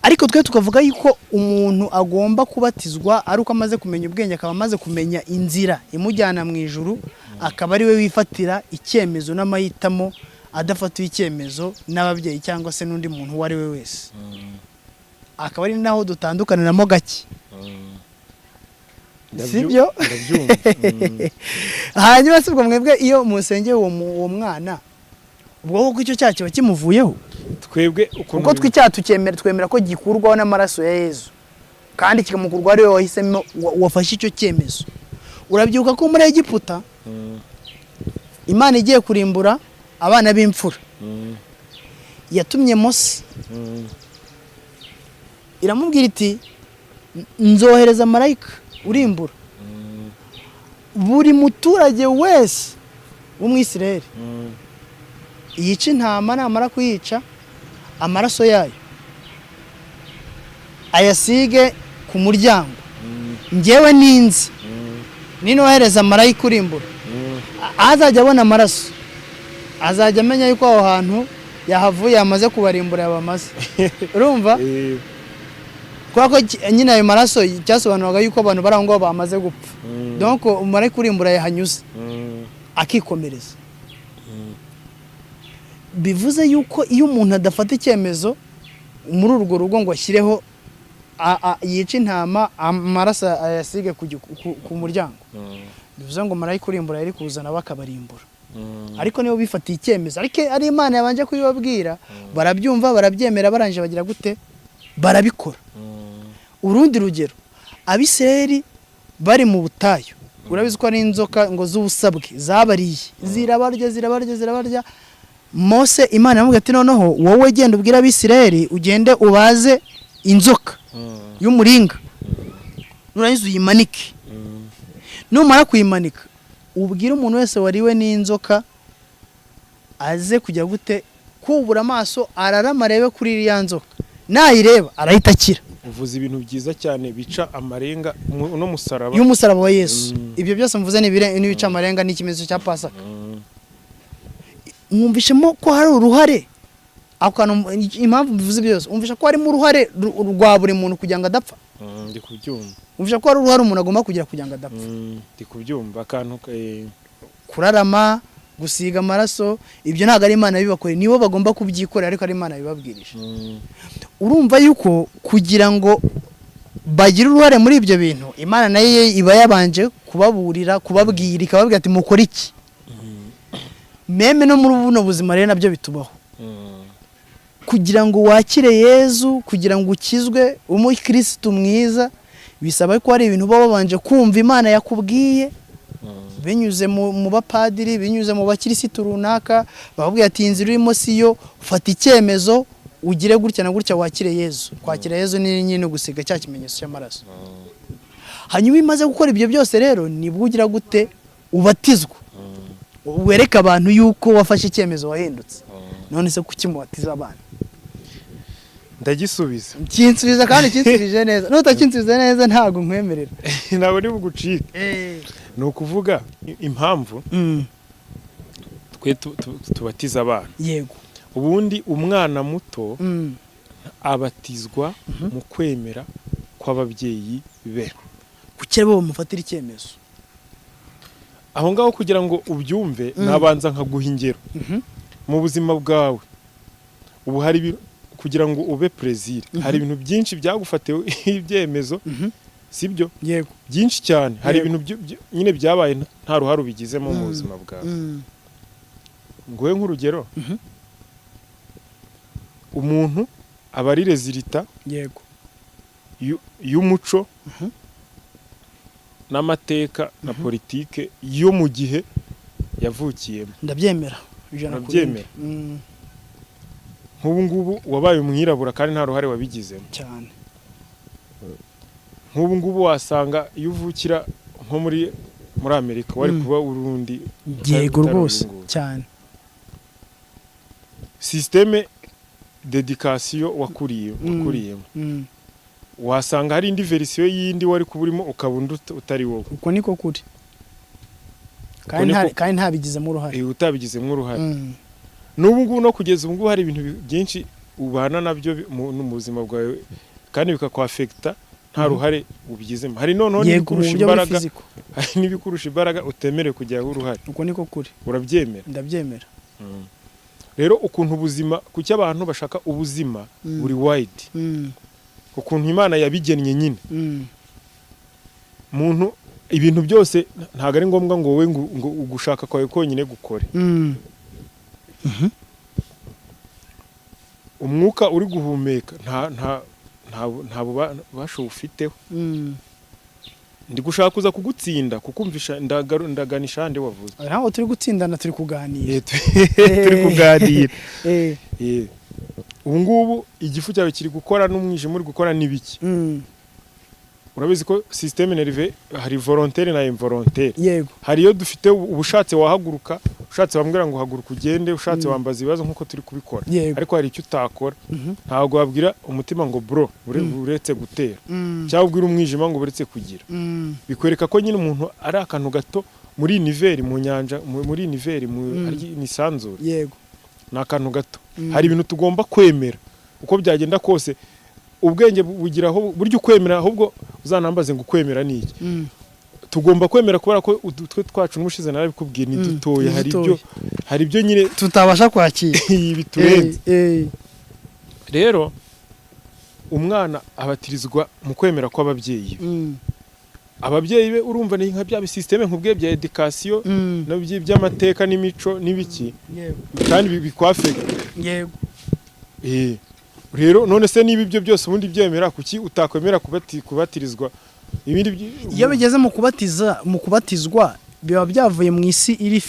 Ariko twe tukavuga yuko umuntu agomba kubatizwa ari uko amaze kumenya ubwenge akaba amaze kumenya inzira imujyana mu ijuru akaba ari we wifatira icyemezo n'amahitamo adafatiye icyemezo n'ababyeyi cyangwa se n'undi muntu uwo ari we wese. Akaba ari naho dutandukaniramo gake. Sibyo? Hanyuma sibwo mwebwe iyo musengeye uwo mwana ubwo koko icyo cyaha kiba kimuvuyeho. Twebwe uko twicyaha twemera ko gikurwaho n'amaraso ya Yezu kandi kikamukurwa ari we wahisemo wafashe icyo cyemezo. Urabyuka ko muri Egiputa Imana igiye kurimbura abana b'imfura yatumye Mose iramubwira iti nzohereza marayika urimbura buri muturage wese w'umwisirayeli yica intama, namara kuyica amaraso yayo ayasige ku muryango. Njyewe ninzi ninohereza marayika urimbura, azajya abona amaraso azajya amenya yuko aho hantu yahavuye yamaze kubarimbura yabamaze. Urumva? Kwa ko nyine ayo maraso cyasobanuraga yuko abantu bari aho ngaho bamaze gupfa. Donc marayika urimbura yahanyuze akikomereza. Bivuze yuko iyo umuntu adafata icyemezo muri urwo rugo ngo ashyireho yica intama amaraso ayasige ku muryango, bivuze ngo marayika urimbura yari kuzana bakabarimbura. Ariko niyo bifatiye icyemezo, ariko ari Imana yabanje kubibabwira, barabyumva barabyemera, barangije bagira gute, barabikora. Urundi rugero, Abisirayeli bari mu butayu, urabizi ko ari inzoka ngo z'ubusabwe zabariye, zirabarya. Mose Imana yamubwiye ati noneho wowe genda ubwira Abisirayeli ugende ubaze inzoka y'umuringa, nurangiza uyimanike. Numara kuyimanika ubwira umuntu wese wariwe n'inzoka aze kujya gute, kubura amaso ararama arebe kuri iriya nzoka, nayireba arahita akira. Uvuze ibintu byiza cyane bica amarenga no musaraba y'umusaraba wa Yesu. Ibyo byose mvuze ni bica amarenga n'ikimenyetso cya Pasaka. Mwumvishemo ko hari uruhare akantu, impamvu mvuze byose umvisha ko harimo uruhare rwa buri muntu kugira ngo adapfa. Ndi kubyumva. Umvisha ko hari uruhare umuntu agomba kugira kugira ngo adapfa. Ndi kubyumva akantu kurarama, gusiga amaraso, ibyo ntago ari Imana bibakoreye, nibo bagomba kubyikorera, ariko ari Imana bibabwirije. Urumva yuko kugira ngo bagire uruhare muri ibyo bintu, Imana nayo iba yabanje kubaburira, kubabwira, ikababwira ati mukora iki. Meme no muri buno buzima rero nabyo bitubaho. Kugira ngo wakire Yezu, kugira ngo ukizwe umukristo mwiza, bisaba ko hari ibintu baba babanje kumva Imana yakubwiye, binyuze mu bapadiri, binyuze mu bakirisitu runaka, bababwiye ati inzira urimo siyo, ufata icyemezo ugire gutya na gutya wakire Yezu. Kwakira Yezu ni nyine gusiga cya kimenyetso cy'amaraso. Hanyuma imaze gukora ibyo byose rero nibwo ugira gute, ubatizwa. Wereka abantu yuko wafashe icyemezo wahindutse. None se kuki mubatiza abana? Ndagisubiza. Kinsubiza kandi kinsubije neza. Nutakinsubiza neza ntago nkwemerera. Nabo ni bugucika. No kuvuga impamvu twe tubatiza abana. Yego. Ubundi umwana muto abatizwa mu kwemera kw'ababyeyi be. Kuki bo bamufatira icyemezo? Aho ngaho kugira ngo ubyumve nabanza nkaguha ingero. Mu buzima bwawe ubu hari kugira ngo ube prezire, hari ibintu byinshi byagufatiwe ibyemezo, sibyo? Yego. Byinshi cyane. Hari ibintu nyine byabaye nta ruhare ubigizemo mu buzima bwawe. Ngowe nk'urugero, umuntu aba ari rezilita, yego, y'umuco n'amateka na politike yo mu gihe yavukiyemo. Ndabyemera. Ndabyemera. Nk'ubu ngubu wabaye umwirabura kandi nta ruhare wabigizemo cyane. Nk'ubu ngubu wasanga iyo uvukira nko muri Amerika wari kuba urundi. Yego rwose cyane. Systeme d'education wakuriyemo. Wasanga hari indi version yindi wari kuburimo ukabunda utari wowe. Uko niko kuri. Kandi ntabigizemo uruhare. Utabigizemo uruhare. N'ubu ngubu no kugeza ubu ngubu hari ibintu byinshi ubana nabyo mu buzima bwawe kandi bikakwafecta nta ruhare ubigizemo. Hari noneho n'ibikurusha imbaraga, hari n'ibikurusha imbaraga utemere kujyaho uruhare. Uko niko kuri. Urabyemera? Ndabyemera. Rero ukuntu ubuzima kuki abantu bashaka ubuzima buri wide, ukuntu Imana yabigennye nyine, muntu ibintu byose ntago ari ngombwa ngo wowe ngo ugushaka kwawe konyine gukore. Umwuka uri guhumeka nta bubasha ufiteho. Ndi gushaka kuza kugutsinda kukumvisha ndaganisha hande wavuze. Ntaho turi gutsindana, turi kuganira. Turi kuganira. Ubu ngubu igifu cyawe kiri gukora n'umwijima uri gukora n'ibiki. urabizi ko systeme nerve hari volontaire na involontaire. yego Hari iyo dufite ubushatse wahaguruka, ushatse bambwira ngo haguruka ugende, ushatse wambaza ibibazo nkuko turi kubikora. Yego. Ariko hari icyo utakora. Ntabwo wabwira umutima ngo bro uretse gutera. Cyangwa ubwira umwijima ngo uretse kugira. Bikwereka ko nyine umuntu ari akantu gato muri univeri mu nyanja, muri univeri mu nisanzure. yego Ni akantu gato. Hari ibintu tugomba kwemera uko byagenda kose. Ubwenge bugiraho buryo kwemera, ahubwo uzanambaze ngo kwemera ni iki. Tugomba kwemera kubera ko udutwe twacu n'umushize narabikubwiye ni dutoya. Hari ibyo nyine tutabasha kwakira biturenze. Rero umwana abatirizwa mu kwemera kw'ababyeyi. Ababyeyi be urumva ni nka bya systeme nkubwiye bya education no by'amateka n'imico n'ibiki. Kandi bikwafeka. yego Rero none se niba ibyo byose ubundi byemera, kuki utakwemera kubatirizwa ibindi iyo bigeze mu kubatizwa biba byavuye mu isi iri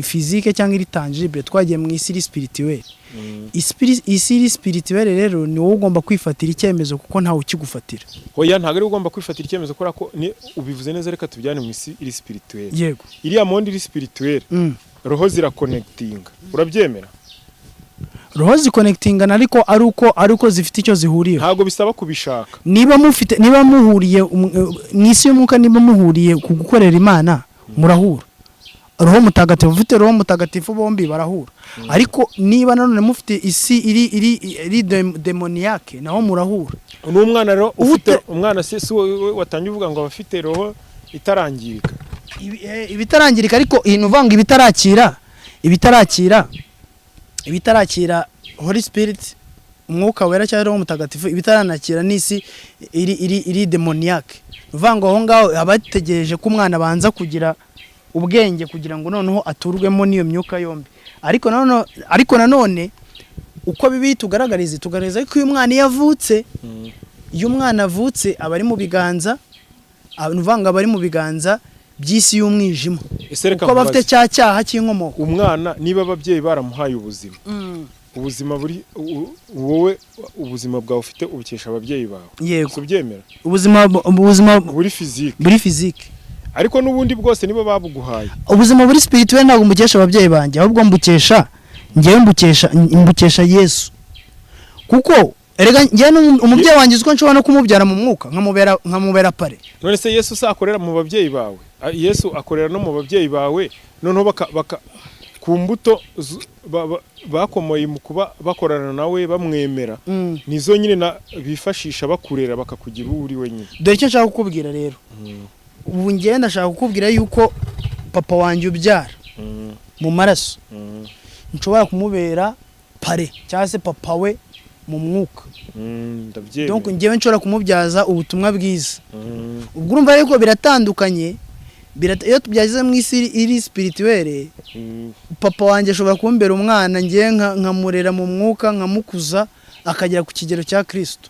physique cyangwa iri tangible, twagiye mu isi iri spirituelle. Isi iri spirituelle rero ni wowe ugomba kwifatira icyemezo kuko ntawe ukigufatira. Hoya ntabwo ari ugomba kwifatira icyemezo kubera ko ubivuze neza. Reka tujyane mu isi iri spirituelle. yego Iriya monde iri spirituelle roho zirakonectinga, urabyemera? roho ziconnectingana ariko ari uko zifite icyo zihuriye. Ntabwo bisaba kubishaka. Niba muhuriye mu isi y'umwuka, niba muhuriye ku gukorera Imana murahura. Roho mutagatifu ufite roho mutagatifu bombi barahura. Ariko niba nanone mufite isi iri demoniaque naho murahura. N'umwana rero ufite umwana se watangiye uvuga ngo abafite roho itarangirika. Ibitarangirika ariko inuvanga ibitarakira Holy Spirit, umwuka wera cyangwa roho mutagatifu, ibitaranakira n'isi iri demoniaque. Uvanga aho ngaho abategereje ko umwana abanza kugira ubwenge kugira ngo noneho aturwemo n'iyo myuka yombi. Ariko nanone uko bibi tugaragariza ko uyu mwana yavutse, iyo umwana avutse aba ari mu biganza, uvanga bari mu biganza by'isi y'umwijima. Kuko bafite cyaha cy'inkomoko. Umwana niba ababyeyi baramuhaye ubuzima buri wowe, ubuzima bwawe ufite ubukesha ababyeyi bawe. Yego. Kubyemera. Ubuzima buri physique. Ariko n'ubundi bwose nibo babuguhaye. Ubuzima buri spirituel ntabwo mbukesha ababyeyi banjye, ahubwo mbukesha Yesu. Kuko erega njye umubyeyi wanjye uko nshobora no kumubyara mu mwuka nkamubera pare. None se Yesu sakorera mu babyeyi bawe? Yesu akorera no mu babyeyi bawe, noneho baka ku mbuto bakomoye mu kuba bakorana nawe bamwemera. Nizo nyine bifashisha bakurera bakakugira uri wenyine. Dore icyo nshaka kukubwira rero. Ubu njye ndashaka kukubwira yuko papa wanjye ubyara mu maraso nshobora kumubera pare cyangwa se papa we mu mwuka. Donc njyewe nshobora kumubyaza ubutumwa bwiza. Ubwo urumva yuko biratandukanye. Iyo tubyagize mu isi iri spirituelle, papa wanjye ashobora kumbera umwana, njye nkamurera mu mwuka, nkamukuza akagera ku kigero cya Kristo.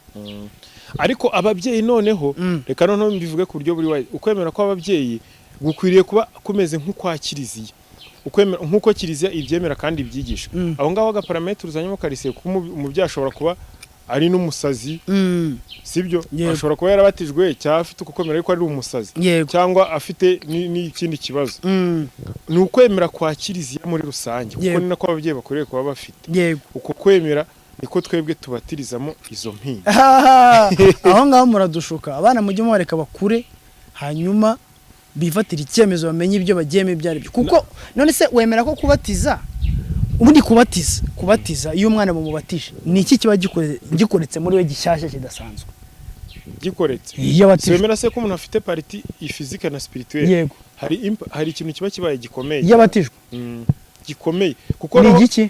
Ariko ababyeyi noneho reka noneho mbivuge ku buryo buri wese, ukwemera ko ababyeyi gukwiriye kuba kumeze nk'ukwa kiliziya. Ukwemera nk'uko kiliziya ibyemera kandi ibyigisha. Aho ngaho agaparametre uzanyemo karise kuko umubyeyi ashobora kuba ari n'umusazi, sibyo? Ashobora kuba yarabatijwe cyangwa afite ukwemera ariko ari umusazi, cyangwa afite n'ikindi kibazo. Ni ukwemera kwa kiliziya muri rusange, kuko ni nako ababyeyi bakoreye kuba bafite. Uko kwemera niko twebwe tubatirizamo izo mpinja. Aho ngaho muradushuka. Abana mujye mubareka bakure, hanyuma bifatira icyemezo bamenye ibyo bagiyemo ibyo ari byo. Kuko none se wemera ko kubatiza, ubundi kubatiza iyo umwana bamubatije ni iki kiba gikoretse muri we gishyashya kidasanzwe? Gikoretse. Wemera se ko umuntu afite pariti physique na spirituelle? Yego. Hari ikintu kiba kibaye gikomeye. Yabatijwe. Gikomeye kuko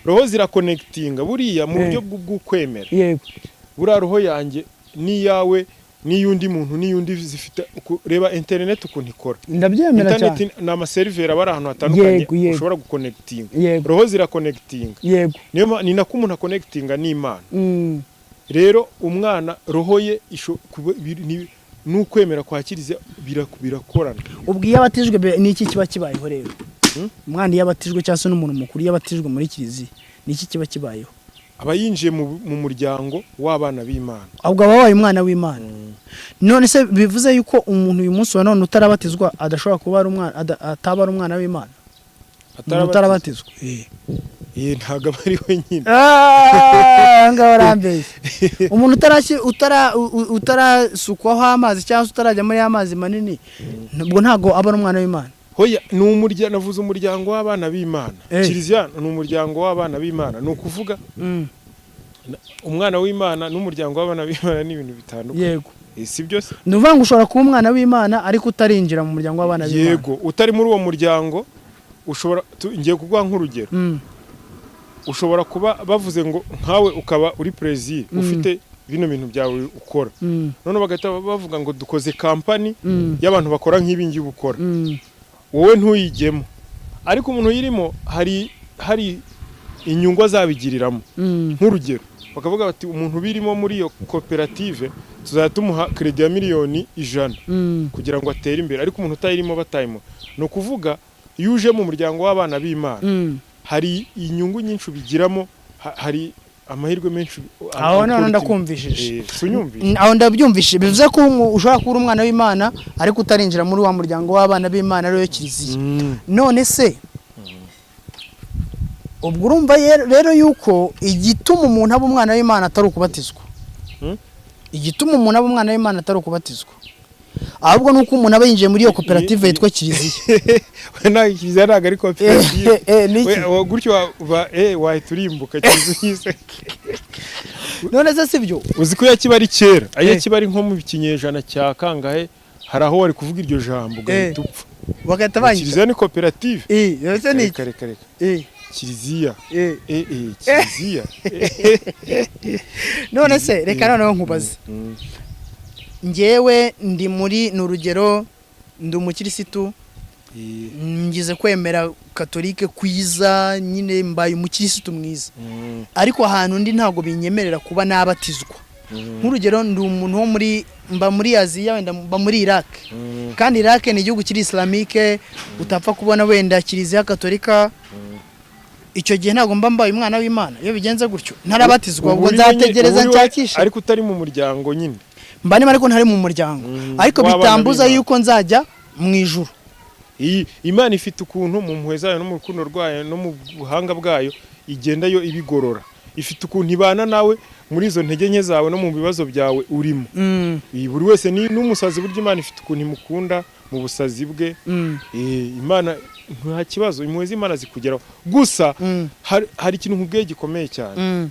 roho zirakonectinga buriya mu buryo bw'ukwemera. Yego. Buriya roho yanjye n'iyawe n'iyundi muntu n'iyundi zifite reba internet ukuntu ikora. Ndabyemera cyane. Internet ni amaseriveri abari ahantu hatandukanye ushobora guconnectinga. Roho zirakonectinga. Yego. Ni nako umuntu akonectinga n'Imana. Rero umwana roho ye n'ukwemera kwa kiliziya birakorana. Ubwo iyo abatijwe ni iki kiba kibayeho rero? Umwana iyo abatijwe cyangwa se n'umuntu mukuru iyo abatijwe muri kiliziya ni iki kiba kibayeho? Aba yinjiye mu muryango w'abana b'Imana. Ahubwo aba wabaye umwana w'Imana. none se bivuze yuko umuntu uyu munsi wa none utarabatizwa adashobora kuba ari umwana ataba ari umwana w'Imana utarabatizwa ntago ari we nyine ngaho arambeye umuntu utarasukwaho amazi cyangwa utarajya muri amazi manini ntabwo aba ari umwana w'Imana. Hoya ni umuryango, navuze umuryango w'abana b'Imana. Kiliziya ni umuryango w'abana b'Imana, ni ukuvuga umwana w'Imana n'umuryango w'abana b'Imana ni ibintu bitandukanye. Yego. Si byose. Nuvuga ngo ushobora kuba umwana w'Imana ariko utarinjira mu muryango w'abana b'Imana. Yego, utari muri uwo muryango ushobora ngiye kuguha nk'urugero. Ushobora kuba bavuze ngo nkawe ukaba uri president ufite bino bintu byawe ukora. None bagahita bavuga ngo dukoze kampani y'abantu bakora nk'ibi ngiye ubukora. Wowe ntuyigemo, ariko umuntu yirimo hari inyungu azabigiriramo. Nk'urugero bakavuga bati umuntu birimo muri iyo koperative tuzatumuha credit ya miliyoni 100 kugira ngo atere imbere, ariko umuntu utayirimo batayimo. No kuvuga yuje mu muryango w'abana b'Imana hari inyungu nyinshi bigiramo, hari amahirwe menshi. Aho none ndakumvishije. Sunyumvise. Aho ndabyumvishije bivuze ko ushobora kuba umwana w'Imana ariko utarinjira muri wa muryango w'abana b'Imana rero Kiliziya. None se ubwo urumva rero yuko igituma umuntu aba umwana w'Imana atari ukubatizwa. Igituma umuntu aba umwana w'Imana atari ukubatizwa, ahubwo nuko umuntu aba yinjiye muri iyo koperative yitwa Kiliziya. Nta Kiliziya ntago ari koperative. Gutyo wahita urimbuka Kiliziya. None se sibyo uzi ko yakiba ari kera, kiba ari nko mu kinyejana cya kangahe, hari aho wari kuvuga iryo jambo ugahita upfa. Bagahita banyita Kiliziya ni koperative. Yose ni kare Kiliziya. Kiliziya. None se reka noneho nkubaze. Ngewe ndi muri n'urugero ndi umukirisitu, ngize kwemera katolike kwiza, nyine mbaye umukirisitu mwiza, ariko ahantu ndi ntago binyemerera kuba nabatizwa. Nk'urugero ndi umuntu wo muri Aziya, wenda mba muri Iraq, kandi Iraq ni igihugu kiri Islamique, utapfa kubona wenda Kiliziya Katolika. Icyo gihe ntago mbaye umwana w'Imana iyo bigenze gutyo ntarabatizwa, ubwo nzategereza nshakisha. Ariko utari mu muryango nyine mbani ariko ntari mu muryango, ariko bitambuza yuko nzajya mu ijuru. Imana ifite ukuntu mu mpuhwe zayo no mu rukundo rwayo no mu buhanga bwayo igenda yo ibigorora. Ifite ukuntu ibana nawe muri izo ntege nke zawe no mu bibazo byawe urimo. Buri wese ni n'umusazi buryo Imana ifite ukuntu imukunda mu busazi bwe. Imana nta kibazo, impuhwe z'Imana zikugeraho. Gusa hari ikintu nkubwiye gikomeye cyane.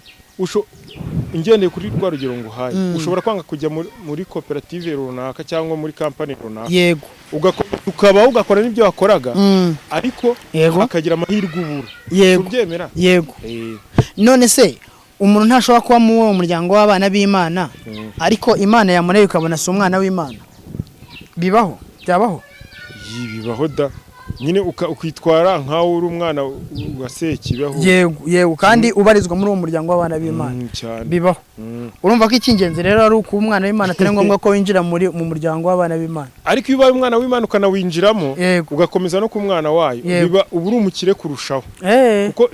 Ingendeye kuri rwa rugero nguhaye, ushobora kwanga kujya muri koperative runaka cyangwa muri kampani runaka. Yego. Ugakora n'ibyo wakoraga, ariko akagira amahirwe ubura. Ubyemera? Yego. None se umuntu ntashobora kuba mu muryango w'abana b'Imana ariko Imana yamureye ukabona si umwana w'Imana? Bibaho? Byabaho? Bibaho da. Nyine ukitwara nkaho uri umwana wa Sekibeho. Yego kandi ubarizwa muri uwo muryango w'abana b'Imana. Bibaho. Urumva ko icy'ingenzi rero ari uko umwana w'Imana atari ngombwa ko winjira mu muryango w'abana b'Imana. Ariko iyo ubaye umwana w'Imana ukanawinjiramo ugakomeza no ku mwana wayo, biba uri umukire kurushaho. Kuko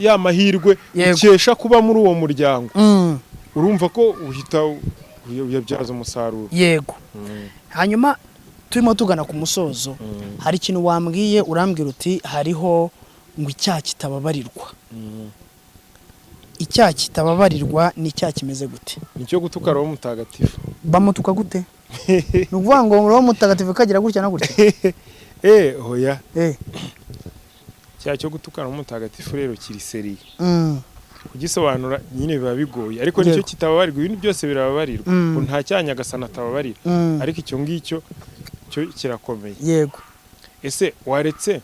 ya mahirwe ukesha kuba muri uwo muryango, urumva ko uhita uyabyaza umusaruro. Yego. Hanyuma turimo tugana ku musozo, hari ikintu wambwiye, urambwira uti hariho ngo icyaha kitababarirwa. Icyaha kitababarirwa ni icyaha kimeze gute? Nicyo gutuka Roho Mutagatifu. Bamutuka gute? Nuvuga ngo Roho Mutagatifu kagira gutya na gutya? Hoya. Icyaha cyo gutuka Roho Mutagatifu rero kiri seriye. Kugisobanura nyine biba bigoye, ariko nicyo kitababarirwa. Ibintu byose birababarirwa. Nta cyanya gasana tababarira, ariko icyo ngicyo cyo kirakomeye. Yego. Ese waretse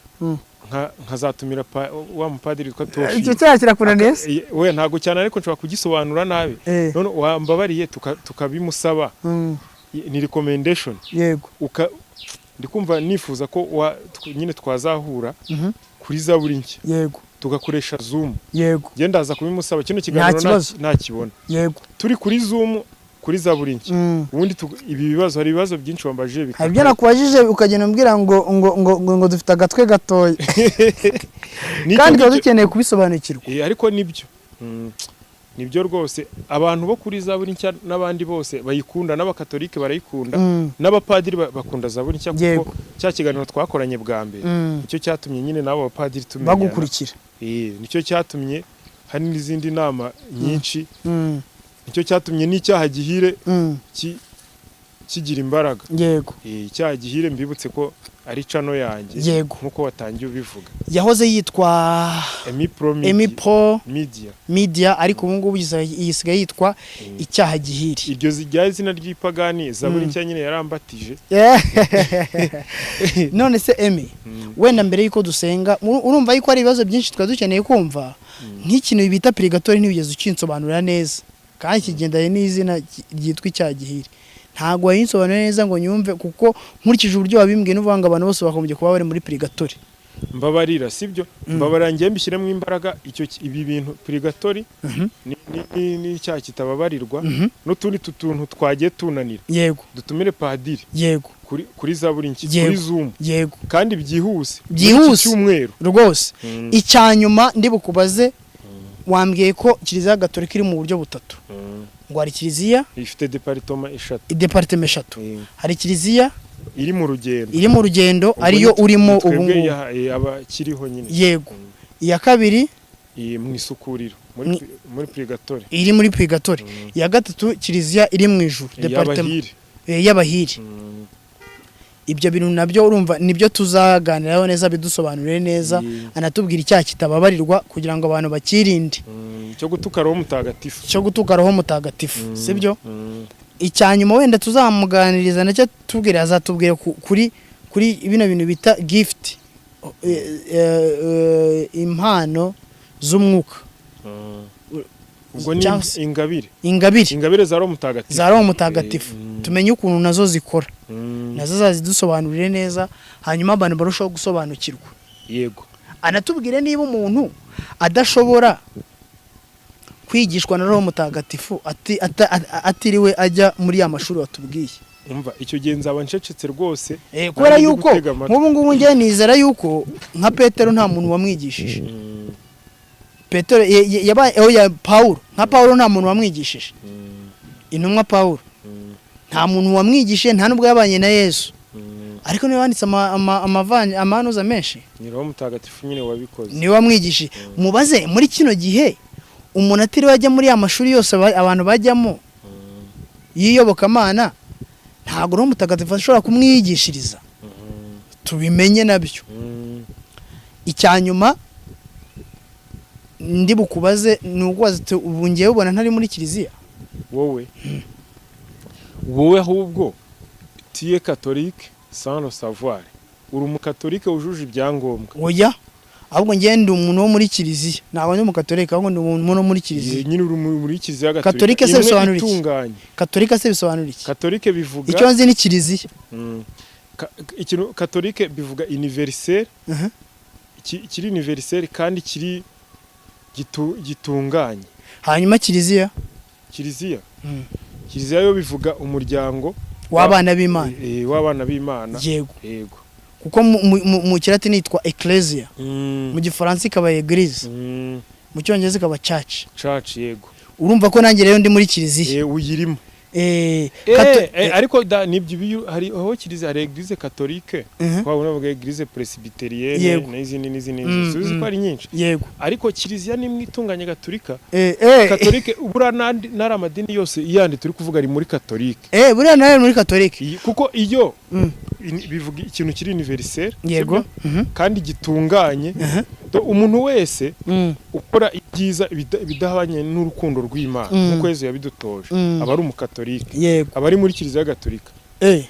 nkazatumira wa mupadiri twa Tofi? Icyo cyaha kirakunaniye? We ntago cyane, ariko nshobora kugisobanura nabi. None wambabariye tukabimusaba. Ni recommendation. Yego. Ndikumva nifuza ko nyine twazahura kuri Zaburi nshya. Yego. Tugakoresha Zoom. Yego. Gendaza kubimusaba kino kiganiro nakibona. Yego. Turi kuri Zoom kuri Zaburi nshya. Ubundi ibi bibazo, hari ibibazo byinshi wambajije bikaba. Hari byo nakubajije ukagenda umbwira ngo dufite agatwe gatoya. Kandi dukeneye kubisobanukirwa. Ariko nibyo. nibyo rwose abantu bo kuri zaburi nshya n'abandi bose bayikunda, n'abakatolike barayikunda, n'abapadiri bakunda zaburi nshya kuko cya kiganiro twakoranye bwa mbere nicyo cyatumye nyine nabo abapadiri tumenya bagukurikira. Nicyo cyatumye hari n'izindi nama nyinshi, nicyo cyatumye n'icyaha gihire kigira imbaraga. Yego. Icyaha gihire mbibutse ko ari cano yanjye. Yego. Nkuko watangiye ubivuga. Yahoze yitwa Emipro Media ariko ubu ngubu yisigaye yitwa icyaha gihire. Iryo zijya izina ry'ipagani zaburi nshya nyine yarambatije. None se Emi, wenda mbere yuko dusenga urumva yuko ari ibibazo byinshi twadukeneye kumva nk'ikintu bita purgatori ntibigeze ukinsobanurira neza, kandi kigendanye n'izina ryitwa icyaha gihire. Ntago wayinsobanurira neza ngo nyumve, kuko nkurikije uburyo wabimbwiye n'uvuga ngo abantu bose bakomeje kuba bari muri purgatori. Mbabarira sibyo, mbabarangiye mbishyiremo imbaraga ibi bintu purgatori ni icyaha kitababarirwa, n'utundi tuntu twagiye tunanira. Yego. Dutumire padiri. Yego. Kuri zaburi nshya, kuri Zoom. Yego. Kandi byihuse cyumweru rwose. Icyanyuma ndi bukubaze, wambwiye ko Kiliziya Gatolika iri mu buryo butatu. Ngo hari Kiliziya ifite departement eshatu. Hari Kiliziya iri mu rugendo ariyo urimo ubu ngubu abakiriho nyine. Yego. Iya kabiri mu isukuriro muri purgatori, iri muri purgatori. Iya gatatu Kiliziya iri mu ijuru, departement y'abahiri. Ibyo bintu nabyo urumva nibyo tuzaganiraho neza, bidusobanurire neza, anatubwira icyaha kitababarirwa kugira ngo abantu bakirinde cyo gutuka roho mutagatifu. Sibyo? Icyanyuma wenda tuzamuganiriza nacyo tubwira, azatubwira kuri bino bintu bita gift, impano z'umwuka. Ubwo ni ingabire za roho mutagatifu. Tumenye ukuntu nazo zikora, nazo zazidusobanurire neza, hanyuma abantu barushaho gusobanukirwa. Yego. Anatubwire niba umuntu adashobora kwigishwa na roho mutagatifu atiriwe ajya muri ya mashuri watubwiye. Umva icyo gihe nzaba ncecetse rwose, kubera yuko nk'ubu ngubu ngiye nizera yuko nka Petero nta muntu wamwigishije. Petero yabaye Paulo, nka Paulo nta muntu wamwigishije. Intumwa Paulo nta muntu wamwigishije, nta nubwo yabanye na Yesu. Ariko niwe wanditse amanuza menshi. Ni roho mutagatifu nyine wabikoze. Ni wamwigishije. Mubaze muri kino gihe umuntu atiriwe ajya muri ya mashuri yose abantu bajyamo yiyobokamana, ntago roho mutagatifu ashobora kumwigishiriza. Tubimenye nabyo. Icyanyuma ndi bukubaze n'ugwaze ubu ngiye ubona ntari muri Kiliziya. Wowe ahubwo tiye catholique sans le savoir, uri umukatolike wujuje ibyangombwa. Oya, ahubwo ngiye ndi umuntu wo muri Kiliziya, ntabwo ndi umukatolike, ahubwo ndi umuntu wo muri Kiliziya. Nyine uri muri Kiliziya Gatolika. Katolike se bisobanura iki? Katolike se bisobanura iki? Katolike bivuga icyo nzi ni Kiliziya. Ikintu Katolike bivuga universel. Kiri universel kandi kiri gitunganye. Hanyuma Kiliziya yo bivuga umuryango w'abana b'Imana. W'abana b'Imana. Yego. Kuko mu Kilatini nitwa ecclesia, mu Gifaransa ikaba eglise, mu Cyongereza ikaba church. Yego. Urumva ko nanjye rero ndi muri Kiliziya. Uyirimo. Ariko nibyo hari aho Kiliziya, hari eglise catholique, wabona bavuga eglise presbyterienne n'izindi suzi ko ari nyinshi. Yego. Ariko Kiliziya ni mwitunganye Gatolika. Katolike ubura nari amadini yose yandi turi kuvuga ari muri Katolike. Buriya nari muri Katolike. Kuko iyo bivuga ikintu kiri universel. Yego. Kandi gitunganye. Umuntu wese ukora ibyiza bidahabanye n'urukundo rw'Imana, nkuko Yesu yabidutoje, aba ari umukatolike, aba ari muri Kiliziya Gatolika.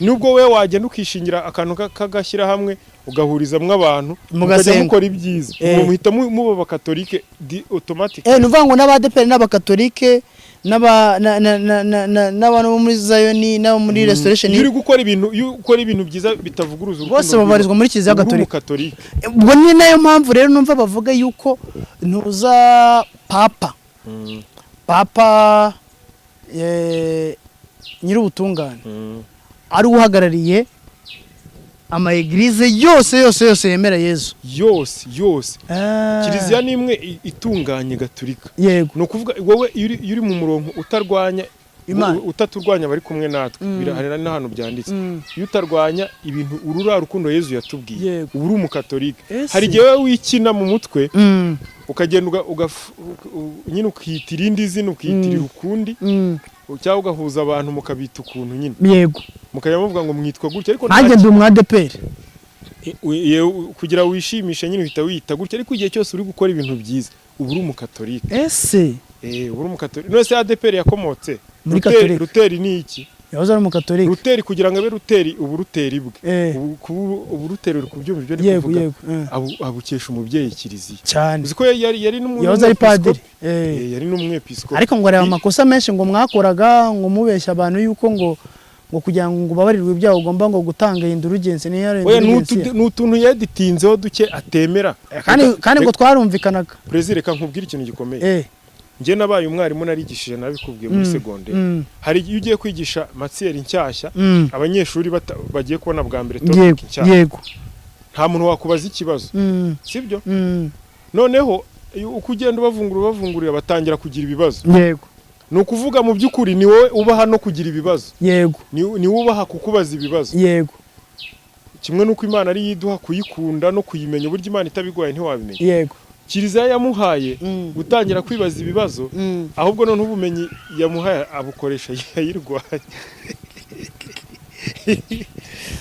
Nubwo we wagenda ukishingira akantu kagashyira hamwe ugahurizamwe abantu mukajya mukora ibyiza, muhita muba abakatolike automatic. Nuvuga ngo n'abadeperi n'abakatolike n'abantu bo muri Zayoni n'abo muri Restoration, uri gukora ibintu byiza bitavuguruza urukundo, bose babarizwa muri Kiliziya Gatolika. Ubwo ni nayo mpamvu rero numva bavuga yuko ntuza papa nyir'ubutungane ari uhagarariye ama eglise yose yemera Yesu yose kiliziya ni imwe itunganye gatolika. Yego. No kuvuga wowe uri mu murongo utarwanya utaturwanya bari kumwe natwe birahari n'ahantu byanditse. Iyo utarwanya ibintu urura rukundo Yesu yatubwiye uri umukatolika. Hari gihe wowe wikina mu mutwe ukagenda nyine ukitira indi zina ukitirira ukundi cyangwa ugahuza abantu mukabita ukuntu nyine. Yego. Mukajya muvuga ngo mwitwa gutya ariko nanjye ndi umwadeperi kugira wishimishe nyine uhita wita gutya ariko igihe cyose uri gukora ibintu byiza ubu uri umukatolika. Ese uri umukatolika. None se ADPR yakomotse Ruteri ni iki? yahoze ari umukatolika. Ruteri kugira ngo abe Ruteri ubu Ruteri bwe ubu Ruteri uri kubyumva ibyo ndi kuvuga abukesha umubyeyi kiliziya cyane. Uziko yari n'umuntu yahoze ari padiri yari n'umwepiskopi ariko ngo areba amakosa menshi ngo mwakoraga ngo mubeshya abantu yuko ngo kugira ngo babarirwe ibyaha ugomba ngo gutanga indurugense n'utuntu yaditinzeho duke atemera kandi ngo twarumvikanaga. Prezire reka nkubwira ikintu gikomeye. Nje nabaye umwarimu narigishije nabikubwiye muri secondaire. Hari iyo ugiye kwigisha matière nshyashya abanyeshuri bagiye kubona bwa mbere topic nshyashya. Yego. Nta muntu wakubaza ikibazo. Sibyo? Noneho uko ugenda ubavungurira batangira kugira ibibazo. Yego. Nukuvuga mu byukuri ni wowe ubaha no kugira ibibazo. Yego. Ni ubaha kukubaza ibibazo. Yego. Kimwe nuko Imana ari yiduha kuyikunda no kuyimenya buryo Imana itabigoye ntiwabimenya. Yego. Kiliziya yamuhaye gutangira kwibaza ibibazo ahubwo none ubumenyi yamuhaye abukoresha yayirwaye.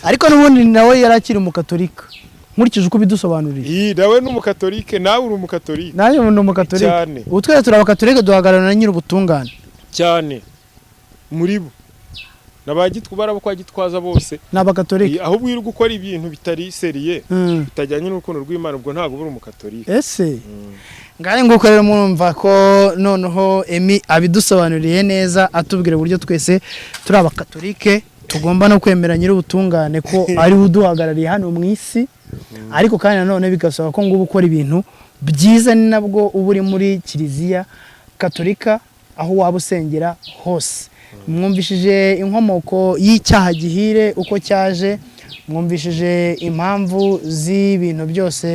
Ariko n'ubundi nawe yarakiri umukatolika nkurikije uko bidusobanurira. Nawe n'umukatolike nawe uri umukatolika. Naje ndi umukatolika cyane. Ubu twese turi abakatolika duhagararana na nyiri ubutungane cyane muri bo nabagitwara abo kwa Gitwaza bose n'abakatolika. Ahubwo uri gukora ibintu bitari seriye bitajyanye n'urukundo rw'Imana ubwo ntago buri umukatolika. Ese ngari nguko rero murumva ko noneho Emi abidusobanuriye neza atubwira uburyo twese turi abakatolike tugomba no kwemera nyiri ubutungane ko ari uduhagarariye hano mu isi. Ariko kandi nanone bigasaba ko ngubu ukora ibintu byiza ni nabwo uburi muri kiliziya katolika aho waba usengera hose. Mwumvishije inkomoko y'icyaha gihire uko cyaje, mwumvishije impamvu z'ibintu byose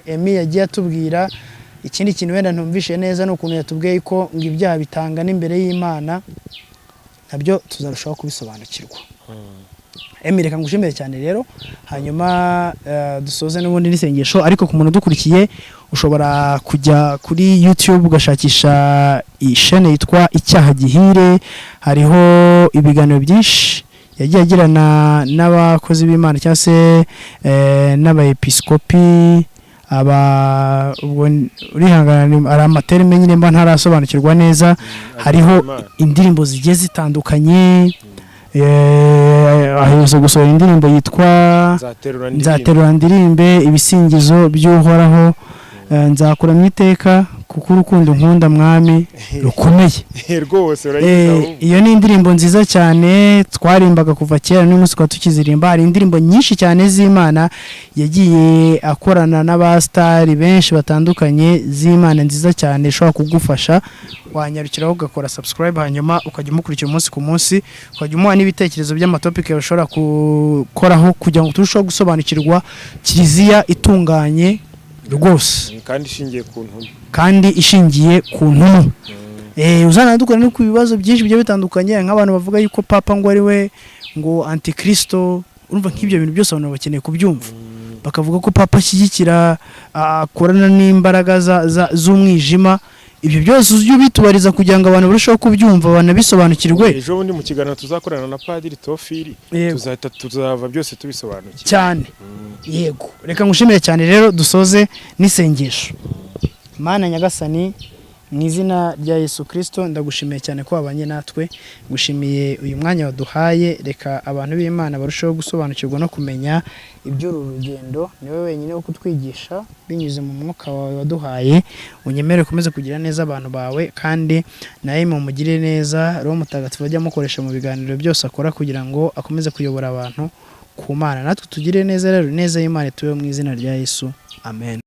Emi yagiye atubwira. Ikindi kintu wenda ntumvishe neza no ukuntu yatubwiye ko ngo ibyaha bitanga n'imbere y'Imana nabyo tuzarushaho kubisobanukirwa. Emi reka ngushimire cyane rero hanyuma dusoze n'ubundi n'isengesho. Ariko ku muntu dukurikiye ushobora kujya kuri YouTube ugashakisha ishene yitwa Icyaha Gihire. Hariho ibiganiro byinshi yagiye agirana n'abakozi b'Imana cyangwa se n'abaepiskopi urihangana ari amaterme nyine mba ntarasobanukirwa neza. Hariho indirimbo zigiye zitandukanye. Aherutse gusohora indirimbo yitwa Nzaterura Ndirimbe, ibisingizo by'Uhoraho, nzakuramya iteka kuko urukundo nkunda mwami rukomeye. Rwose urayizaho. Iyo ni indirimbo nziza cyane twarimbaga kuva kera n'umunsi kwa tukizirimba. Hari indirimbo nyinshi cyane z'Imana yagiye akorana n'abastari benshi batandukanye z'Imana nziza cyane ishobora kugufasha. Wanyarukiraho ugakora subscribe hanyuma ukajya umukurikira umunsi ku munsi, ukajya umuha n'ibitekerezo by'amatopike ushobora gukoraho kugira ngo turusheho gusobanukirwa kiliziya itunganye rwose kandi ishingiye ku ntumu. Uzanadukora no ku bibazo byinshi byo bitandukanye nk'abantu bavuga yuko papa ngo ari we ngo antikristo. Urumva nk'ibyo bintu byose abantu bakeneye kubyumva, bakavuga ko papa ashyigikira akorana n'imbaraga z'umwijima. Ibyo byose ujye bitubariza kugira ngo abantu barusheho kubyumva banabisobanukirwe. Ejo bundi mu kiganiro tuzakorana na Padiri Tofili tuzava byose tubisobanukiwe cyane. Yego, reka ngushimire cyane rero dusoze n'isengesho. Mana Nyagasani, mu izina rya Yesu Kristo ndagushimiye cyane ko wabanye natwe. Ngushimiye uyu mwanya waduhaye. Reka abantu b'Imana barusheho gusobanukirwa no kumenya iby'uru rugendo. Ni wowe wenyine wo kutwigisha binyuze mu mwuka wawe waduhaye. Unyemere ukomeze kugira neza abantu bawe kandi nawe mumugire neza. Roho Mutagatifu ajya amukoresha mu biganiro byose akora kugira ngo akomeze kuyobora abantu ku Mana. Natwe tugire neza rero, neza y'Imana tubeho mu izina rya Yesu. Amen.